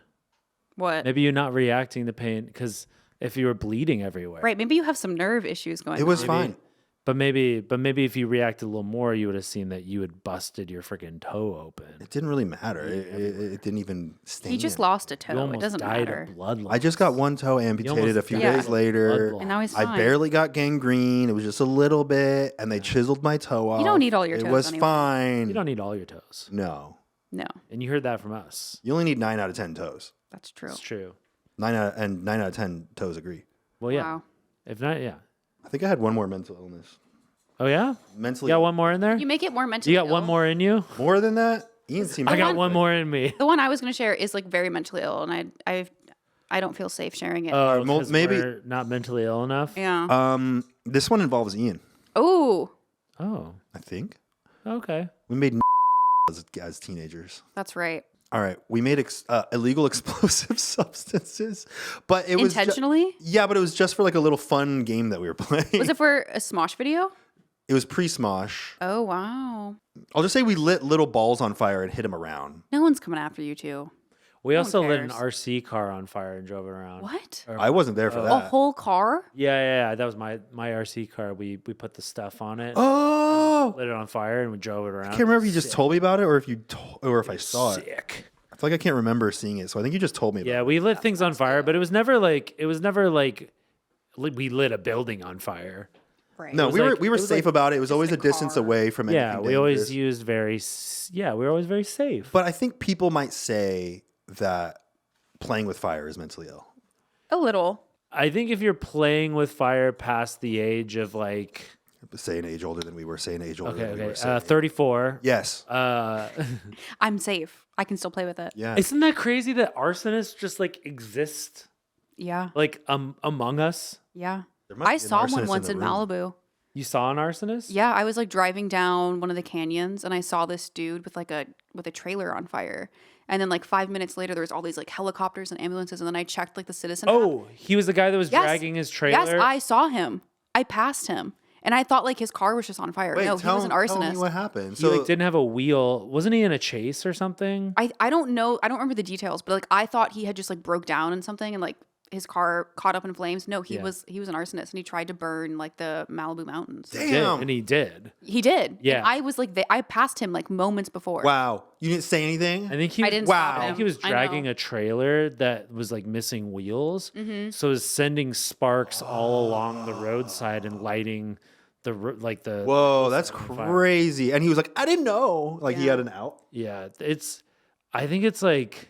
What? Maybe you're not reacting to pain because if you were bleeding everywhere, Right. Maybe you have some nerve issues going on. It was fine. But maybe if you reacted a little more, you would have seen that you had busted your freaking toe open. It didn't really matter. It didn't even stain. He just it. lost a You toe. It almost doesn't died matter. of blood loss. I just got one toe amputated a few died days of later. blood And now he's I fine. barely got gangrene. It was just a little bit, and they chiseled my toe off. don't need all your It toes was anyway. fine. You don't need all your toes. No, No, And you heard that from us. you only need 9 out of 10 toes. that's true. It's true. 9 out of 10 toes agree. Well, yeah. Wow. If not, yeah. I think I had one more mental illness. Oh, yeah? Mentally, You got one more in there? You make it more mentally You got one ill. more in you? more than that. Ian seemed. I got one- one more in me. The one I was going to share is like very mentally ill, and I don't feel safe sharing it. Oh, well, 'cause maybe- we're not mentally ill enough? yeah. This one involves Ian. Oh, Oh, I think okay. we made as teenagers. that's right. All right, we made illegal explosive substances, but it was Intentionally? yeah, but it was just for like a little fun game that we were playing. Was it for a Smosh video? It was pre-Smosh. Oh wow. I'll just say we lit little balls on fire and hit them around. No one's coming after you two. We also lit an cares. RC car on fire and drove it around. What? I wasn't there for A that. whole car? Yeah. That was my RC car. We put the stuff on it. Oh, Lit it on fire and we drove it around. I can't remember if you just told me about it or if I saw it. Sick. I feel like I can't remember seeing it, so I think you just told me about it. Yeah, we lit things on fire, but it was never like we lit a building on fire. Right. No, was we like- were it was safe like about it. It was always the a distance car. away from anything Yeah, we dangerous. always used we were always very safe. But I think people might say that playing with fire is mentally ill. A little. I think if you're playing with fire past the age of like Say an age older than we were. Say an age older than we were. okay, say 34. yes. I'm safe. I can still play with it. Yeah. Isn't that crazy that arsonists just like exist Yeah. like among us? Yeah. There must I be an saw arsonist one once the in room. Malibu. You saw an arsonist? Yeah, I was like driving down one of the canyons and I saw this dude with a trailer on fire. And then like 5 minutes later, there was all these like helicopters and ambulances. And then I checked like the citizen. app. Oh, he was the guy that was Yes. dragging his trailer. Yes, I saw him. I passed him. And I thought like his car was just on fire. Wait, No, he was an Tell me arsonist. what happened. He like didn't have a wheel. Wasn't he in a chase or something? I don't know. I don't remember the details, but like I thought he had just like broke down and something and like his car caught up in flames. No, he was an arsonist and he tried to burn like the Malibu mountains. Damn. And he did. He did. Yeah. And I was like, I passed him like moments before. Wow. You didn't say anything? I think he I was, didn't Wow. stop I him. think he was I know. dragging a trailer that was like missing wheels. Mm-hmm. So it was sending sparks all along the roadside and lighting the Whoa, that's crazy. And he was like, I didn't know. Like he Yeah. had an out. Yeah, I think it's like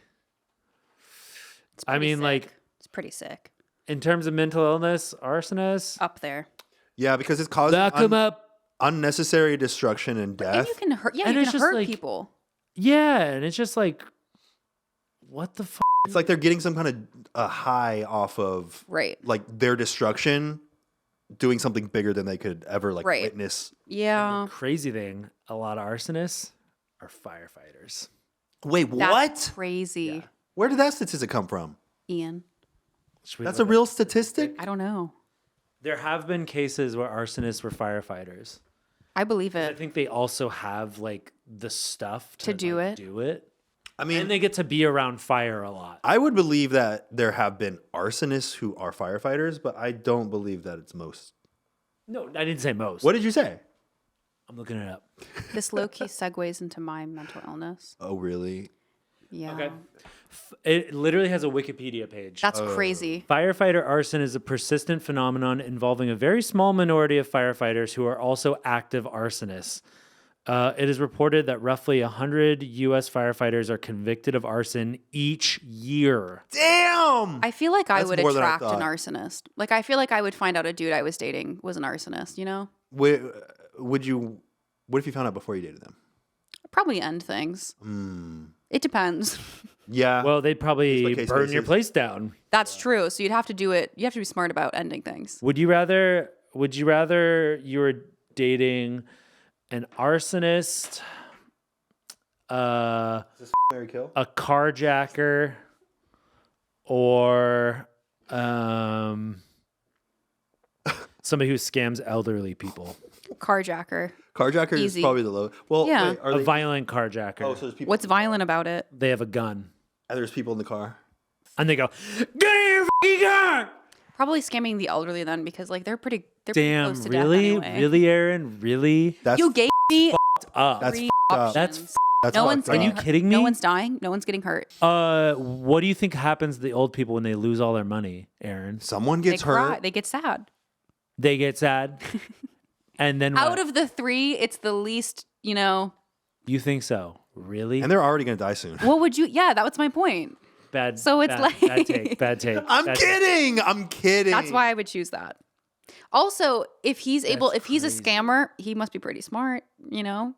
It's I pretty mean sick. like It's pretty sick. in terms of mental illness, arsonists, Up there. Yeah, because it's causing lock him up. unnecessary destruction and death. And you can hurt And you it's can just hurt like- people. Yeah, and it's just like what the It's like they're getting some kind of a high off of Right. like their destruction, doing something bigger than they could ever like Right. witness. Yeah. crazy thing. A lot of arsonists are firefighters. Wait, That's what? crazy. Where did that statistic come from? Ian. Should we That's look a real statistic? I don't know. There have been cases where arsonists were firefighters. I believe I it. think they also have like the stuff To do like, it. Do it. I mean, And they get to be around fire a lot. I would believe that there have been arsonists who are firefighters, but I don't believe that it's most. No, I didn't say most. What did you say? I'm looking it up. This low key segues into my mental illness. Oh, really? Yeah. Okay. It literally has a Wikipedia page. That's crazy. Firefighter arson is a persistent phenomenon involving a very small minority of firefighters who are also active arsonists. It is reported that roughly 100 U.S. firefighters are convicted of arson each year. Damn! I feel like I That's would more than I attract an thought. arsonist. Like I feel like I would find out a dude I was dating was an arsonist, you know? Would you? What if you found out before you dated them? Probably end things. It depends. Yeah. Well, they'd probably Case by case burn your basis. place down. That's true. So you'd have to do it. You have to be smart about ending things. Would you rather you were dating an arsonist, Marry, kill? a carjacker, or somebody who scams elderly people? Carjacker. Carjacker is Easy. probably the low. Well, Yeah. wait, are A they? violent carjacker. Oh, so there's people. What's violent about it? They have a gun. And there's people in the car. And they go, get in your fucking car! Probably scamming the elderly then because like they're pretty Damn, close to really? death anyway. Really, Aaron? Really? That's You gave me Up. that's three f***ed up. That's options. That's No fucked one's up. Are you getting hurt. kidding me? No one's dying. No one's getting hurt. What do you think happens to the old people when they lose all their money, Aaron? Someone They gets cry. hurt. They get sad. They get sad. And then Out what? of the three, it's the least, you know. You think so? Really? And they're already gonna die soon. What would you? Yeah, that was my point. Bad. So it's bad, like- bad take. Bad take. I'm bad take. kidding. I'm kidding. That's why I would choose that. Also, if he's able, That's if he's a crazy. scammer, he must be pretty smart, you know.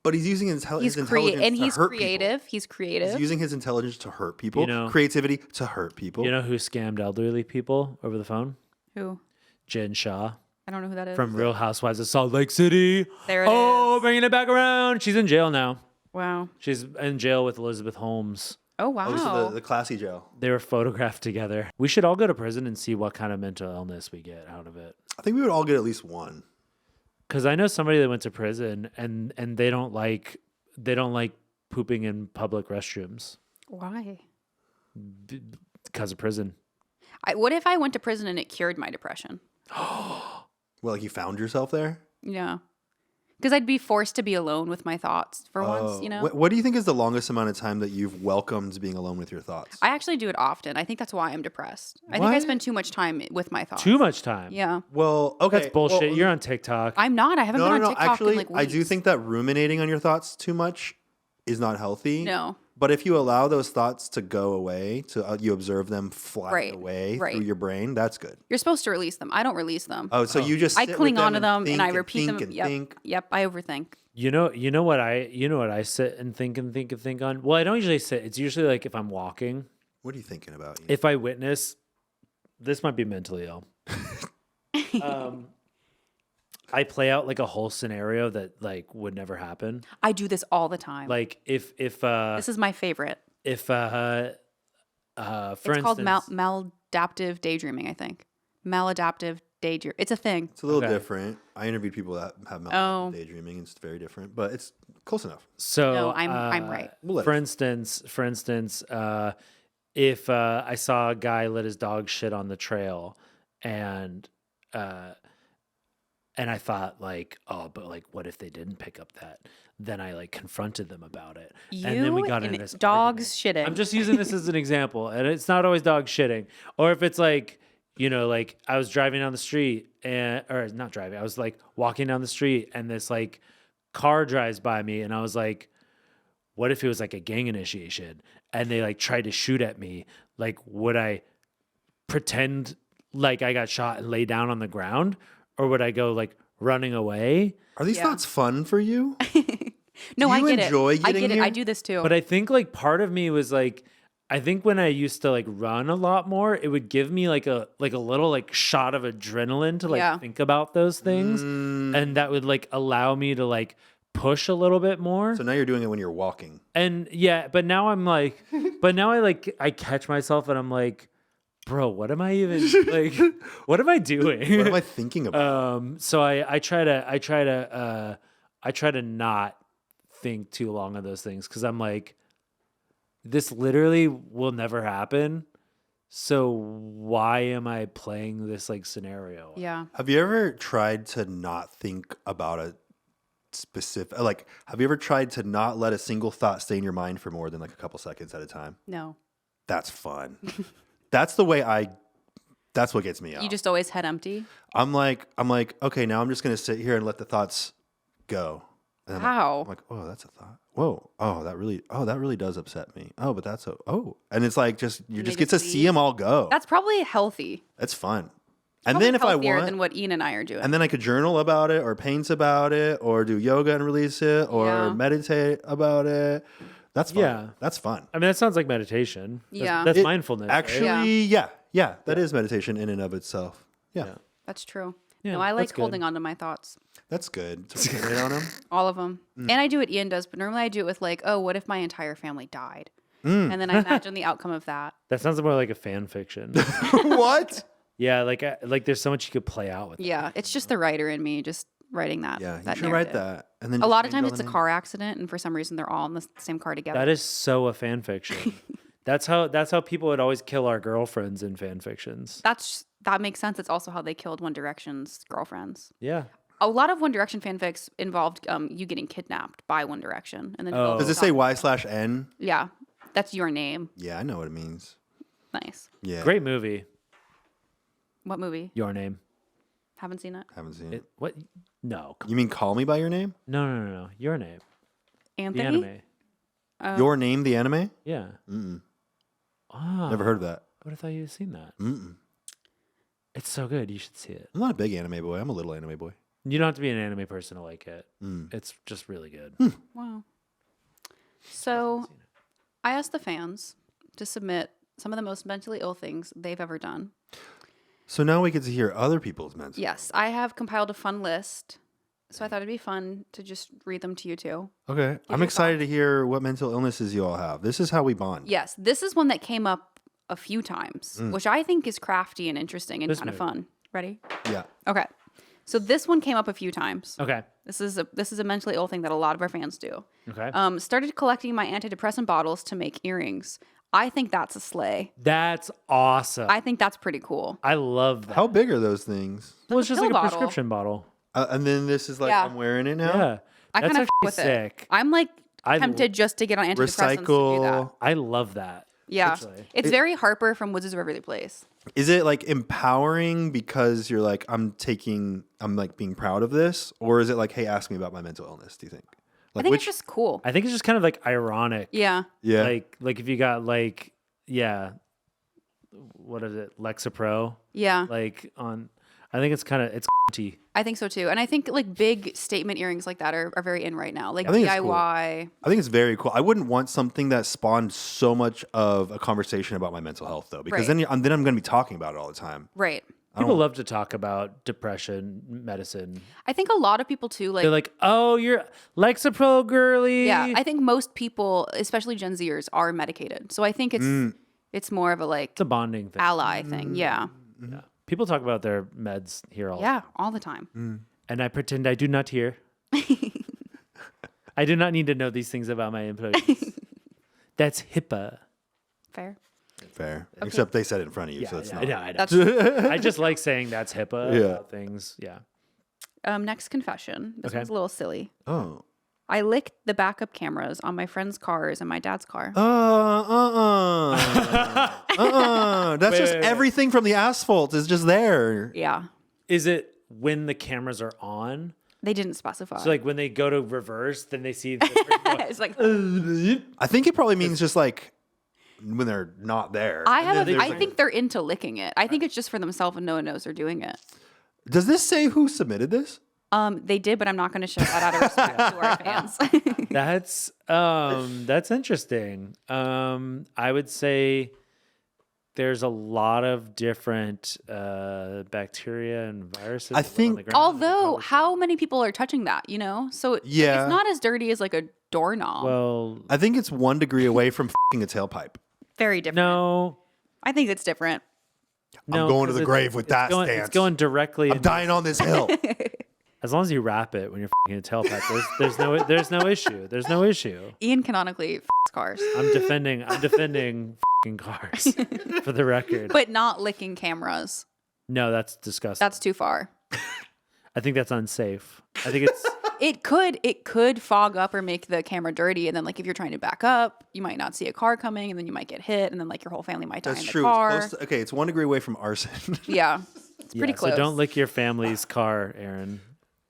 But he's using his He's intelligence and to he's hurt creative. people. He's creative. He's using his intelligence to hurt people. You know- Creativity to hurt people. You know who scammed elderly people over the phone? Who? Jen Shaw I don't know who that is. from Real Housewives of Salt Lake City. There it Oh, is. bringing it back around. She's in jail now. Wow. She's in jail with Elizabeth Holmes. Oh wow. Oh, so the classy jail. They were photographed together. We should all go to prison and see what kind of mental illness we get out of it. I think we would all get at least one. Because I know somebody that went to prison and they don't like pooping in public restrooms. Why? Because of prison. What if I went to prison and it cured my depression? Well, like you found yourself there? Yeah. Because I'd be forced to be alone with my thoughts for once, you know? What do you think is the longest amount of time that you've welcomed being alone with your thoughts? I actually do it often. I think that's why I'm depressed. I think I spend too much time with my thoughts. Too much time? Yeah. Well, okay. That's bullshit. Well, You're on TikTok. I'm not. I haven't been on TikTok Actually, in like weeks. I do think that ruminating on your thoughts too much is not healthy. No. But if you allow those thoughts to go away, you observe them fly away through your brain, that's good. You're supposed to release them. I don't release them. Oh, so you just I sit cling with onto them and I think repeat them. and Yep. think. Yep. I overthink. You know what I sit and think on? Well, I don't usually sit. It's usually like if I'm walking. What are you thinking about? Ian? If I witness, this might be mentally ill. I play out like a whole scenario that like would never happen. I do this all the time. Like if this is my favorite. If for It's instance, called maladaptive daydreaming, I think. Maladaptive daydream. It's a thing. It's a little different. I interviewed people that have maladaptive daydreaming, and it's very different, but it's close enough. So No, I'm right. For instance, if I saw a guy let his dog shit on the trail, and I thought like, oh, but like, what if they didn't pick up that? Then I like confronted them about it, and then we got into this dogs argument. shitting. I'm just using this as an example, and it's not always dog shitting. Or if it's like, you know, like I was driving down the street, or not driving, I was like walking down the street, and this like car drives by me, and I was like, what if it was like a gang initiation, and they like tried to shoot at me? Like, would I pretend like I got shot and lay down on the ground? Or would I go like running away? Are these thoughts fun for you? No, I get enjoy it. I get here? it. I do this too. But I think like part of me was like, I think when I used to like run a lot more, it would give me like a little like shot of adrenaline to like think about those things, and that would like allow me to like push a little bit more. So now you're doing it when you're walking. And yeah, but now I'm like, I catch myself and I'm like, bro, what am I even like? What am I doing? What am I thinking about? So I try to not think too long of those things, because I'm like, this literally will never happen. So why am I playing this like scenario? Yeah. Have you ever tried to not think about a specific, like, have you ever tried to not let a single thought stay in your mind for more than like a couple seconds at a time? No. That's fun. That's the way that's what gets me out. You just always head empty? I'm like, okay, now I'm just going to sit here and let the thoughts go. And How? I'm like, oh, that's a thought. Whoa. Oh, that really does upset me. Oh, but that's and it's like you just get to see them all go. That's probably healthy. That's fun. And then if I want, than what Ian and I are doing. and then I could journal about it, or paint about it, or do yoga and release it, or meditate about it. That's fun. Yeah. That's fun. I mean, that sounds like meditation. Yeah. That's mindfulness. Actually, right? yeah. That is meditation in and of itself. Yeah. That's true. Yeah, no, I like that's good. holding on to my thoughts. That's good. To ruminate on them. All of them. And I do what Ian does, but normally I do it with like, oh, what if my entire family died? And then I imagine the outcome of that. That sounds more like a fan fiction. What? Yeah, like there's so much you could play out with. Yeah, it's just the writer in me just writing that. Yeah, you that should write that. And then a lot of times it's a car accident, and for some reason they're all in the same car together. That is so a fan fiction. That's how people would always kill our girlfriends in fan fictions. That makes sense. It's also how they killed One Direction's girlfriends. Yeah. A lot of One Direction fanfics involved you getting kidnapped by One Direction, and then Does it say Y/N? Yeah, that's your name. Yeah, I know what it means. Nice. Yeah. Great movie. What movie? Your Name. Haven't seen it. Haven't seen it. What? No. You mean Call Me by Your Name? No. Your Name. Anthony. The anime. Your Name, the anime? Yeah. Oh, Never heard of that. I would have thought you'd seen that. Mm-mm. It's so good. You should see it. I'm not a big anime boy. I'm a little anime boy. You don't have to be an anime person to like it. It's just really good. Wow. So, I asked the fans to submit some of the most mentally ill things they've ever done. So now we get to hear other people's mental. Yes, I have compiled a fun list. So I thought it'd be fun to just read them to you too. Okay. I'm excited to hear what mental illnesses you all have. This is how we bond. Yes, this is one that came up a few times, which I think is crafty and interesting and kind of fun. Ready? Yeah. Okay. So this one came up a few times. Okay. This is a mentally ill thing that a lot of our fans do. Okay. Started collecting my antidepressant bottles to make earrings. I think that's a sleigh. That's awesome. I think that's pretty cool. I love that. How big are those things? Well, it's just pill like a bottle. prescription bottle. And then this is like, I'm wearing it now? Yeah. I kind of with sick. it. I'm like tempted just to get on antidepressants to do that. I love that. Yeah. It's very Harper from Woods of Waverly Place. Is it like empowering because you're like, I'm like being proud of this? Or is it like, hey, ask me about my mental illness, do you think? Like, I think it's just cool. I think it's just kind of like ironic. Yeah. Yeah. Like if you got like, what is it? Lexapro? Yeah. Like I think it's tea. I think so too. And I think like big statement earrings like that are very in right now. Like I think it's DIY. cool. I think it's very cool. I wouldn't want something that spawned so much of a conversation about my mental health though, because then I'm going to be talking about it all the time. Right. People love to talk about depression, medicine. I think a lot of people too, like they're like, "Oh, you're Lexapro girly." Yeah, I think most people, especially Gen Zers, are medicated. So I think it's more of a like it's a bonding thing. ally thing. Yeah. Yeah. People talk about their meds here all all the time. And I pretend I do not hear. I do not need to know these things about my employees. That's HIPAA. Fair. Except they said it in front of you, so it's not. I know. I just like saying that's HIPAA about things. Yeah. Next confession. This one's a little silly. Oh. I licked the backup cameras on my friend's cars and my dad's car. That's just everything from the asphalt is just there. Yeah. Is it when the cameras are on? They didn't specify. So like when they go to reverse, then they see. It's like I think it probably means just like when they're not there. I think they're into licking it. I think it's just for themselves and no one knows they're doing it. Does this say who submitted this? They did, but I'm not going to shout that out of respect to our fans. That's interesting. I would say there's a lot of different bacteria and viruses. I think, although how many people are touching that, you know? So it's not as dirty as like a doorknob. Well, I think it's 1 degree away from f***ing a tailpipe. Very different. No. I think it's different. I'm going to the grave with that stance. It's going directly. I'm dying on this hill. As long as you wrap it when you're f***ing a tailpipe, there's no issue. There's no issue. Ian canonically cars. I'm defending f***ing cars for the record. But not licking cameras. No, that's disgusting. That's too far. I think that's unsafe. I think it's it could fog up or make the camera dirty, and then like if you're trying to back up, you might not see a car coming, and then you might get hit, and then like your whole family might die in the car. It's close to, it's 1 degree away from arson. Yeah, it's pretty close. So don't lick your family's car, Erin.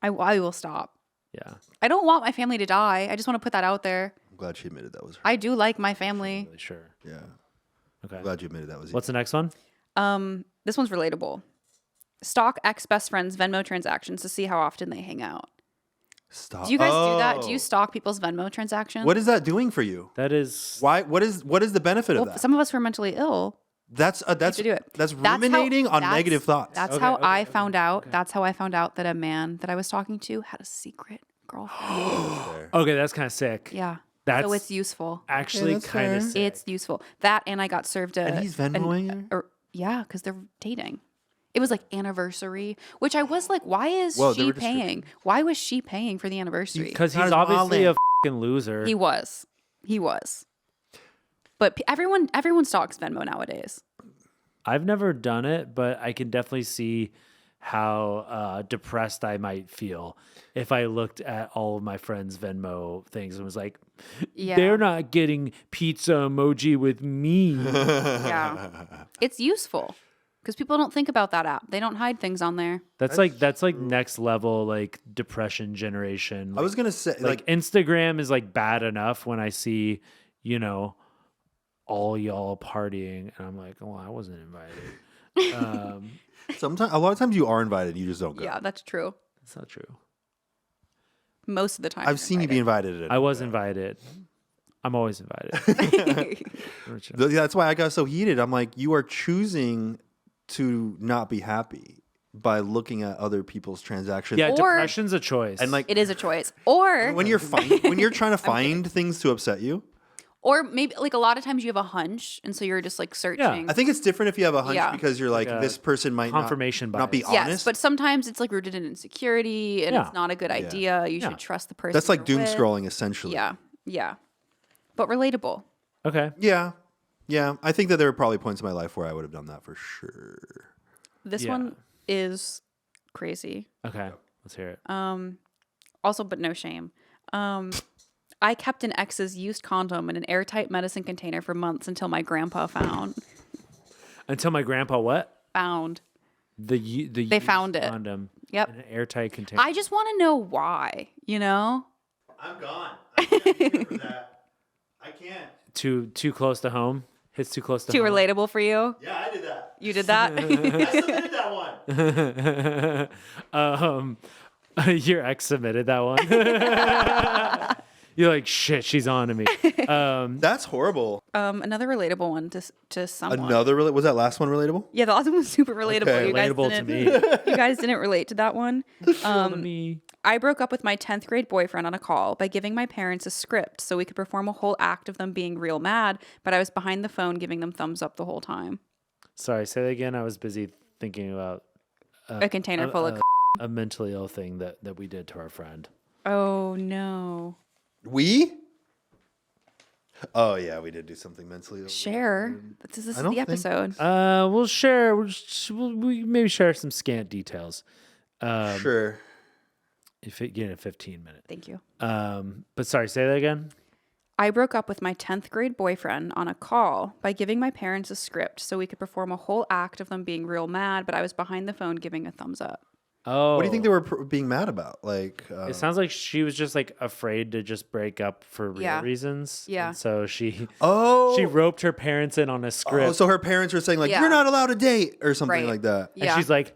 I will stop. Yeah. I don't want my family to die. I just want to put that out there. I'm glad she admitted that was her. I do like my family. Really sure. Yeah. Okay. I'm glad you admitted that was you. What's the next one? This one's relatable. Stalk ex-best friends' Venmo transactions to see how often they hang out. Stop. Do you guys do that? Do you stalk people's Venmo transactions? What is that doing for you? That is Why? What is the benefit of that? Some of us who are mentally ill. That's to do it. That's ruminating on negative thoughts. That's how I found out. That's how I found out that a man that I was talking to had a secret girlfriend. Okay, that's kind of sick. Yeah. That's so it's useful. Actually, kind of sick. It's useful. That and I got served And he's Venmoing her? Yeah, because they're dating. It was like anniversary, which I was like, why is she paying? Why was she paying for the anniversary? Because he's obviously a fucking loser. He was. But everyone stalks Venmo nowadays. I've never done it, but I can definitely see how depressed I might feel if I looked at all of my friends' Venmo things and was like, they're not getting pizza emoji with me. Yeah. It's useful because people don't think about that app. They don't hide things on there. That's like next level, like depression generation. I was going to say like Instagram is like bad enough when I see, all y'all partying and I'm like, oh, I wasn't invited. A lot of times you are invited, you just don't go. Yeah, that's true. That's not true. Most of the time. I've seen you be invited. I was invited. I'm always invited. That's why I got so heated. I'm like, you are choosing to not be happy by looking at other people's transactions. Yeah, depression's a choice. And like it is a choice. Or when you're trying to find things to upset you. Or maybe like a lot of times you have a hunch, and so you're just like searching. Yeah. I think it's different if you have a hunch because you're like this person might confirmation not be honest. Yes, but sometimes it's like rooted in insecurity, and it's not a good idea. You should trust the person. That's like doom with. scrolling essentially. Yeah, but relatable. Okay. Yeah. Yeah, I think that there were probably points in my life where I would have done that for sure. This one is crazy. Okay, let's hear it. Also, but no shame. I kept an ex's used condom in an airtight medicine container for months until my grandpa found. Until my grandpa what? Found. They found it. Condom. Yep. In an airtight container. I just want to know why, you know? I'm gone. I can't be here for that. I can't. Too close to home. Hits too close to Too home. relatable for you? Yeah, I did that. You did that? I submitted that one. Your ex submitted that one. You're like, shit, she's on to me. That's horrible. Another relatable one to someone. Was that last one relatable? Yeah, the last one was super relatable. Okay. Relatable to me. You guys didn't relate to that one. To me. I broke up with my 10th grade boyfriend on a call by giving my parents a script so we could perform a whole act of them being real mad, but I was behind the phone giving them thumbs up the whole time. Sorry, say that again. I was busy thinking about a container full of a mentally ill thing that we did to our friend. Oh, no. We? Oh, yeah, we did do something mentally ill. Share. This is the episode. We'll share. We'll maybe share some scant details. Sure. If it get a 15-minute. Thank you. But sorry, say that again. I broke up with my 10th grade boyfriend on a call by giving my parents a script so we could perform a whole act of them being real mad, but I was behind the phone giving a thumbs up. Oh. What do you think they were being mad about? Like, it sounds like she was just like afraid to just break up for real reasons. Yeah. And so she roped her parents in on a script. Oh, so her parents were saying like, you're not allowed to date or something like that. Yeah. And she's like,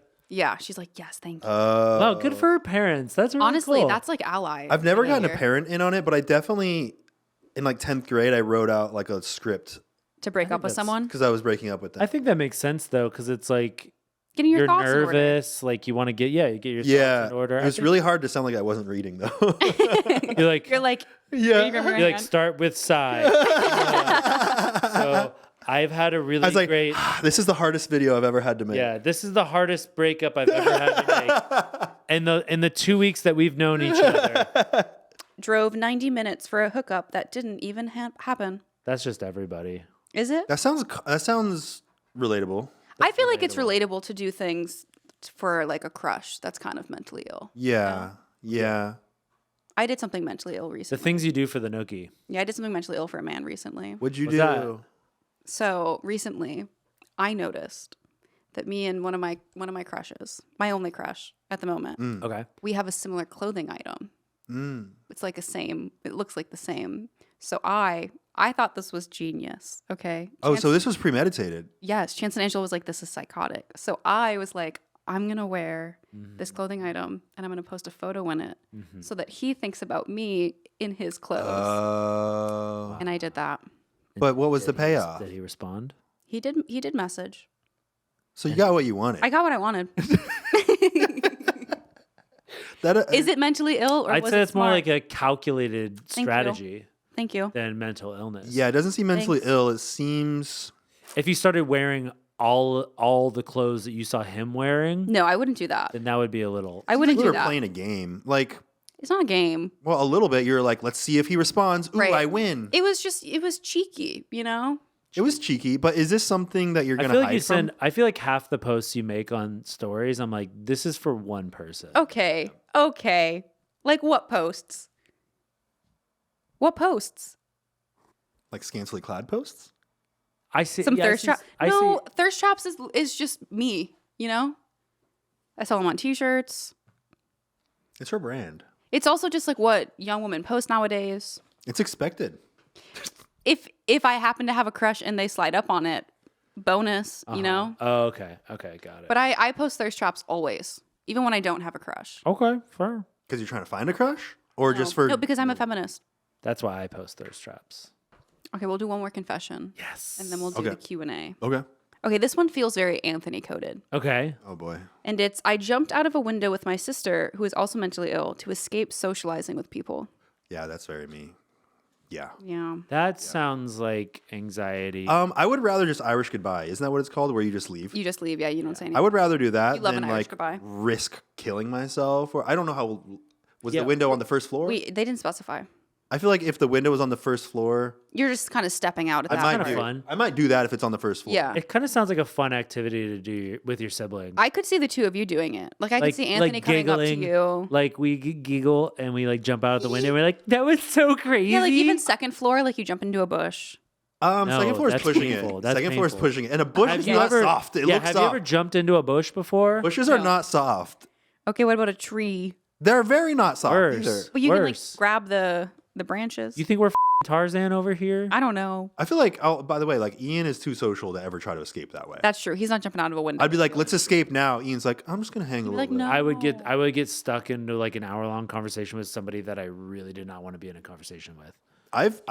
she's like, yes, thank you. wow, good for her parents. That's really honestly, cool. that's like ally. I've never gotten a parent in on it, but I definitely, in like 10th grade, I wrote out like a script. To break up with someone? Because I was breaking up with them. I think that makes sense though, because it's like, getting your thoughts nervous, like you want to get your thoughts in order. It was really hard to sound like I wasn't reading though. You're like, start with sigh. So I've had a really great. This is the hardest video I've ever had to make. Yeah, this is the hardest breakup I've ever had to make. In the 2 weeks that we've known each other, drove 90 minutes for a hookup that didn't even happen. That's just everybody. Is it? That sounds relatable. I feel like it's relatable to do things for like a crush that's kind of mentally ill. Yeah. I did something mentally ill recently. The things you do for the nookie. Yeah, I did something mentally ill for a man recently. What'd you do? That? So recently, I noticed that me and one of my crushes, my only crush at the moment, Okay, we have a similar clothing item. It's like it looks like the same. So I thought this was genius. Okay. So this was premeditated. Yes. Chance and Angela was like, this is psychotic. So I was like, I'm going to wear this clothing item and I'm going to post a photo in it so that he thinks about me in his clothes. And I did that. But what was the payoff? Did he respond? He did message. So you got what you wanted. I got what I wanted. Is it mentally ill or I'd was say it it's more smart? like a calculated strategy. Thank you. Than mental illness. Yeah, it doesn't seem mentally ill. It seems... If you started wearing all the clothes that you saw him wearing... No, I wouldn't do that. Then that would be a little... I wouldn't do that. We were playing a game. Like... It's not a game. Well, a little bit. You're like, let's see if he responds. Ooh, I win. It was cheeky, you know? It was cheeky, but is this something that you're going to hide from? I feel like half the posts you make on stories, I'm like, this is for one person. Okay. Like what posts? What posts? Like scantily clad posts? I see some thirst traps. No, thirst traps is just me, you know? I sell them on t-shirts. It's her brand. It's also just like what young women post nowadays. It's expected. If I happen to have a crush and they slide up on it, bonus, you know? Oh, okay, got it. But I post thirst traps always, even when I don't have a crush. Okay, fair. Because you're trying to find a crush? Or just for... No, because I'm a feminist. That's why I post thirst traps. Okay, we'll do one more confession. Yes. And then we'll do the Q&A. Okay, this one feels very Anthony coded. Okay. Oh, boy. And it's, I jumped out of a window with my sister, who is also mentally ill, to escape socializing with people. Yeah, that's very me. Yeah. That sounds like anxiety. I would rather just Irish goodbye. Isn't that what it's called? Where you just leave? You just leave, you don't say anything. I would rather do that You love than an Irish like goodbye. risk killing myself. Or I don't know how... Was the window on the first floor? They didn't specify. I feel like if the window was on the first floor, You're just kind of stepping out at that kinda point. fun. I might do that if it's on the first floor. Yeah. It kind of sounds like a fun activity to do with your sibling. I could see the two of you doing it. Like I could see Anthony coming up to you. Like we giggle and we like jump out the window. And we're like, that was so crazy. Yeah, like even second floor, like you jump into a bush. Second floor is that's pushing painful. it. That's Second floor is painful. pushing it. And a bush Have is you not ever- soft. It looks have soft. you ever jumped into a bush before? Bushes are not soft. Okay, what about a tree? They're very not soft Worse. either. Well, you can like Worse. grab the branches. You think we're Tarzan over here? I don't know. I feel like, by the way, like Ian is too social to ever try to escape that way. That's true. He's not jumping out of a window. I'd be like, let's escape now. Ian's like, I'm just gonna hang a little like, bit. no. I would get stuck into like an hour-long conversation with somebody that I really did not want to be in a conversation with. I've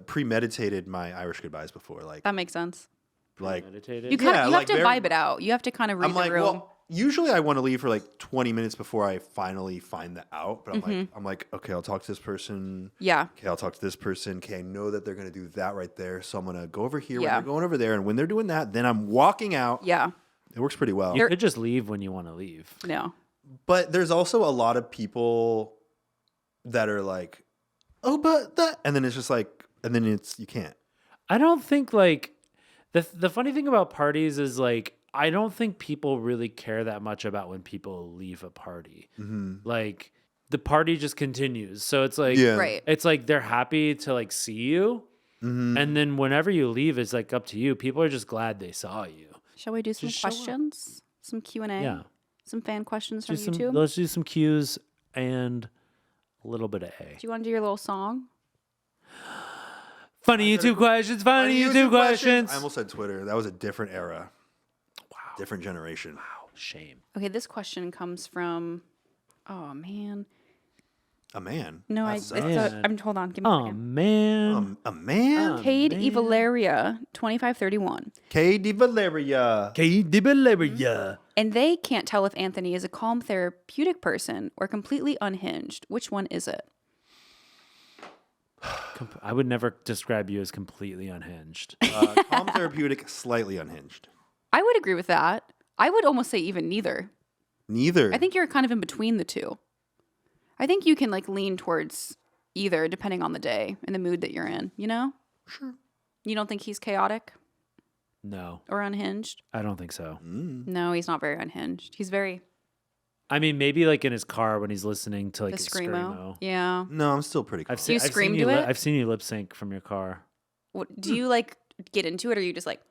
premeditated my Irish goodbyes before. Like, That makes sense. like Meditated. You kind of, you like have to very- vibe it out. You have to kind of read I'm the like, room. well, usually I want to leave for like 20 minutes before I finally find that out. But Mm-hmm. I'm like, okay, I'll talk to this person. Yeah. Okay, I'll talk to this person. Okay, I know that they're gonna do that right there, so I'm gonna go over here. Yeah. When they're going over there, and when they're doing that, then I'm walking out. Yeah. It works pretty well. You could just leave when you want to leave. No. But there's also a lot of people that are like, oh, but that, and then it's just like, and then you can't. I don't think like the funny thing about parties is like I don't think people really care that much about when people leave a party. Mm-hmm. Like the party just continues. So it's like Yeah. Right. it's like they're happy to like see you. Mm-hmm. And then whenever you leave, it's like up to you. People are just glad they saw you. Shall we do some Just show up. questions? Some Q&A? Yeah. Some fan questions from Do some, YouTube? let's do some Q's and a little bit of A. Do you want to do your little song? Funny YouTube questions. Funny YouTube questions. I almost said Twitter. That was a different era. Wow. Different generation. Wow, shame. Okay, this question comes from... Oh, man. A man. No, That it's sucks. Man. hold on. Give me a Oh second. man. A man. Cade man. Evaleria, 2531. K.D. Valeria. Bellerby. And they can't tell if Anthony is a calm therapeutic person or completely unhinged. Which one is it? I would never describe you as completely unhinged. Calm therapeutic, slightly unhinged. I would agree with that. I would almost say even neither. Neither. I think you're kind of in between the two. I think you can like lean towards either depending on the day and the mood that you're in, you know? Sure. You don't think he's chaotic No, or unhinged? I don't think so. No, he's not very unhinged. He's very I mean, maybe like in his car when he's listening to like the a screamo. screamo. Yeah. No, I'm still pretty calm. you scream you to it? I've seen you lip sync from your car. Do you like get into it or are you just like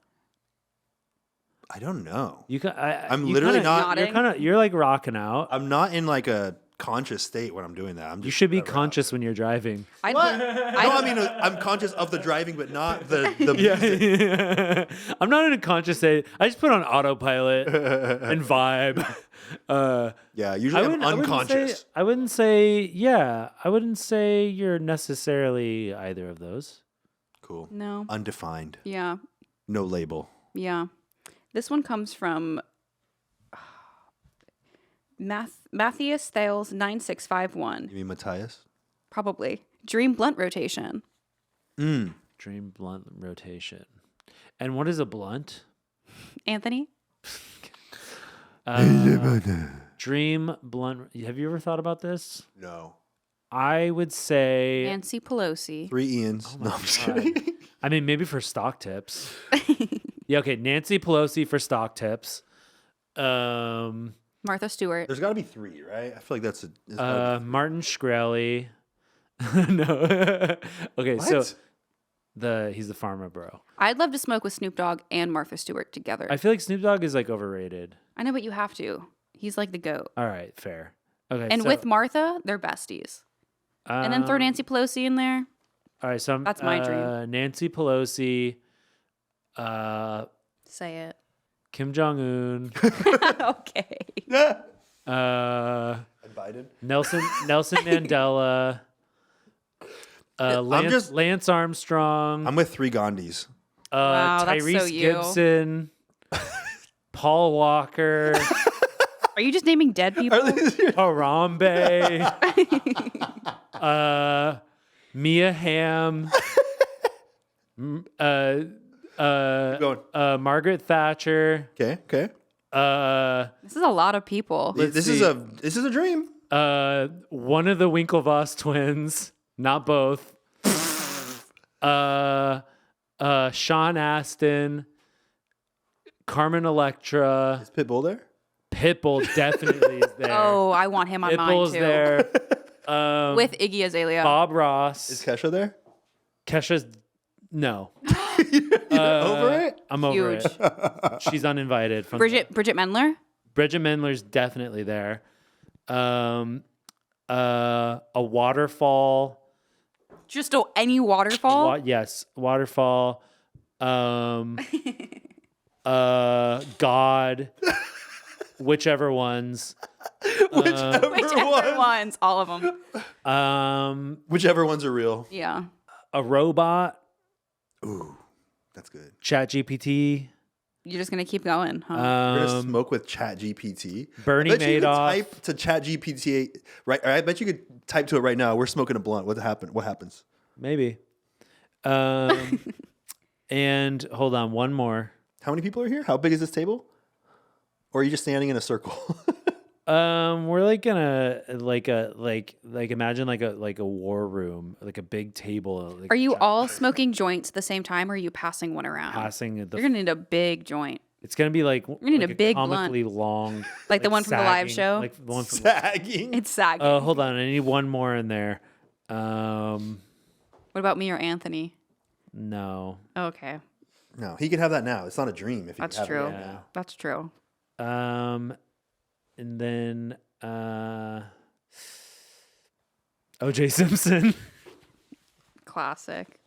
I don't know. You can. I'm you literally kinda- not- nodding? You're like rocking out. I'm not in like a conscious state when I'm doing that. I'm just You should be whatever. conscious when you're driving. I, What? No, I mean, I'm conscious of the driving, but not the music. Yeah, I'm not in a conscious state. I just put on autopilot and vibe. Yeah, usually I'm unconscious. I wouldn't say. Yeah, I wouldn't say you're necessarily either of those. Cool. No. Undefined. Yeah. No label. Yeah. This one comes from Matthias Thales 9651. You mean Matthias? Probably. Dream blunt rotation. Dream blunt rotation. And what is a blunt? Anthony? Dream blunt. Have you ever thought about this? No. I would say. Nancy Pelosi. 3 Ians. No, I'm just kidding. I mean, maybe for stock tips. Yeah, okay. Nancy Pelosi for stock tips. Martha Stewart. There's got to be 3, right? I feel like that's a. Martin Shkreli. No. Okay, so What? he's the farmer bro. I'd love to smoke with Snoop Dogg and Martha Stewart together. I feel like Snoop Dogg is like overrated. I know, but you have to. He's like the GOAT. All right, fair. Okay, And so, with Martha, they're besties. And then throw Nancy Pelosi in there. All right, so That's my dream. Nancy Pelosi, Say it. Kim Jong Un, Okay. And Biden? Nelson Mandela, Lance Armstrong, I'm with 3 Gandhis. Wow, that's Tyrese so you. Gibson, Paul Walker, Are you just naming dead people? Harambe, Mia Hamm, Margaret Thatcher. Okay. This is a lot of people. This is a dream. One of the Winklevoss twins, Not both. Sean Astin, Carmen Electra. Is Pitbull there? Pitbull definitely is there. Oh, I want him on mine Pitbull's too. there. With Iggy Azalea. Bob Ross. Is Kesha there? Kesha's no. Over it? I'm over Huge. it. She's uninvited. From Bridget Mendler. Bridget Mendler's definitely there. A waterfall. Just any waterfall. Yes, waterfall. God. Whichever ones. Whichever ones. All of them. Whichever ones are real. Yeah. A robot. Ooh, that's good. ChatGPT. You're just gonna keep going, huh? We're gonna smoke with ChatGPT. Bernie I bet you could Madoff. type to ChatGPT right. I bet you could type to it right now. We're smoking a blunt. What happens? Maybe. And hold on, one more. How many people are here? How big is this table? Or are you just standing in a circle? We're like gonna imagine like a war room, like a big table. Like Are you all smoking joints at the same time, or are you passing one around? passing the? You're gonna need a big joint, It's gonna be like gonna need a big comically long, like the one from the live sagging, show. like the one from. Sagging. It's sagging. Hold on, I need one more in there. What about me or Anthony? No. Okay, No, he can have that now. It's not a dream if he that's can have true. it right now. That's true. And then O.J. Simpson. Classic.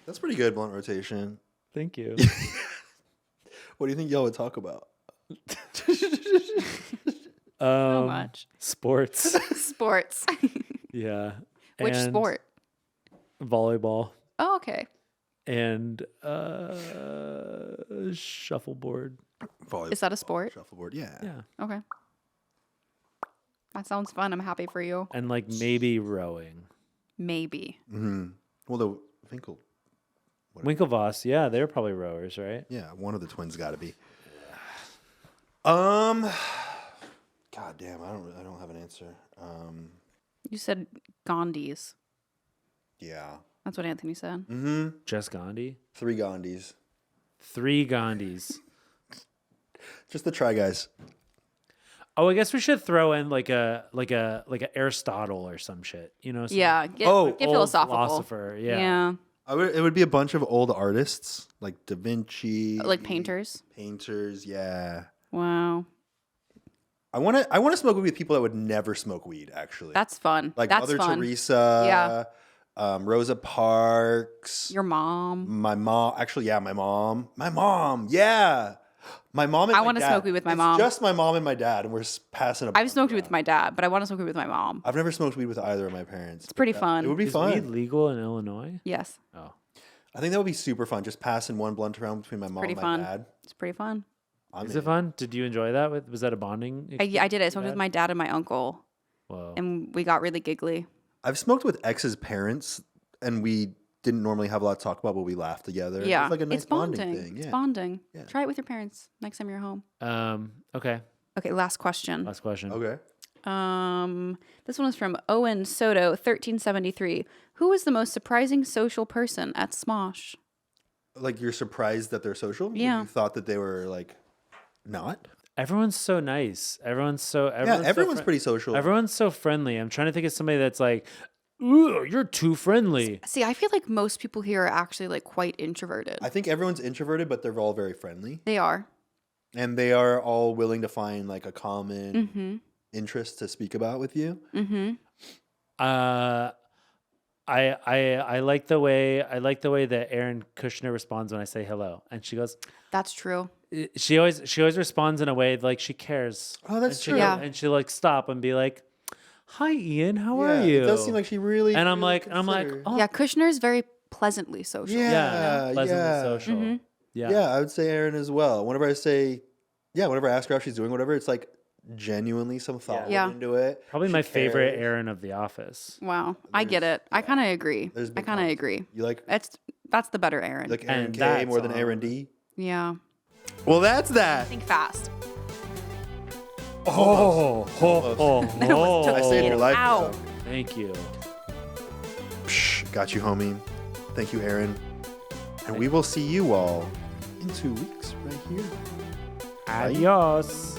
That's pretty good blunt rotation. Thank you. What do you think y'all would talk about? So much. Sports. Sports. Yeah. Which And sport? Volleyball. Oh, okay. And shuffleboard. Volleyball, Is that a sport? Shuffleboard, yeah. Yeah. Okay. That sounds fun. I'm happy for you. And like maybe rowing. Maybe. Mm-hmm. Well, the Winklevoss, yeah, they're probably rowers, right? yeah, one of the twins got to be. God damn, I don't have an answer. You said Gandhis. Yeah. That's what Anthony said. Mm-hmm. Just Gandhi. 3 Gandhis. 3 Gandhis. Just the try guys. Oh, I guess we should throw in like a Aristotle or some shit. You know? Some Yeah. Get old philosophical. philosopher. Yeah. Yeah. It would be a bunch of old artists like Da Vinci, Like painters. Painters, yeah. Wow. I want to smoke weed with people that would never smoke weed. Actually, That's fun. like That's Mother fun. Teresa, Rosa Parks, Your mom. my mom. Actually, yeah, my mom. Yeah, my mom. And I my wanna dad. smoke weed with my It's mom. just my mom and my dad, and we're passing. I've smoked weed with my dad, but I want to smoke weed with my mom. I've never smoked weed with either of my parents. It's pretty fun. It would be Is fun. weed legal in Illinois? Yes. Oh. I think that would be super fun. Just passing one blunt around between my mom Pretty and my fun. dad. It's pretty fun. Is it fun? Did you enjoy that? Was that a bonding? I did it. I smoked you with had? my dad and my uncle, Whoa. and we got really giggly. I've smoked with ex's parents, and we didn't normally have a lot to talk about, but we laughed together. Yeah. It's like a nice It's bonding. bonding thing. It's Yeah. bonding. Yeah. Try it with your parents next time you're home. Okay. Okay, last question. Last question. Okay. This one is from Owen Soto, 1373. Who was the most surprising social person at Smosh? Like you're surprised that they're social? Like, Yeah. you thought that they were like not? Everyone's so nice. Everyone's Pretty social. Everyone's so friendly. I'm trying to think of somebody that's like, ooh, you're too friendly. See, I feel like most people here are actually like quite introverted. I think everyone's introverted, but they're all very friendly. They are. And they are all willing to find like a common Mm-hmm. interest to speak about with you. Mm-hmm. I like the way that Erin Kuschner responds when I say hello, and she goes. That's true. She always responds in a way like she cares. Oh, that's and she, true. Yeah. And she like stop and be like, "Hi, Ian, how are you?" It does seem like she really. And I'm really like, considered. oh, Yeah, Kushner's very pleasantly social. Yeah. pleasantly yeah. social. Mm-hmm. Yeah. I would say Erin as well. Whenever I ask her how she's doing, whatever, it's like genuinely some thought Yeah. went into it. Probably She my favorite cares. Erin of The Office. Wow. I get it. I kind of agree. There's I big kind of conflict. agree. You like That's the better Erin. Erin And K that's more than all. Erin D? Yeah. Well, that's that. Think fast. I saved your life. Ow. Thank you. Psh, got you, homie. Thank you, Erin. And we will see you all in 2 weeks right here. Adios.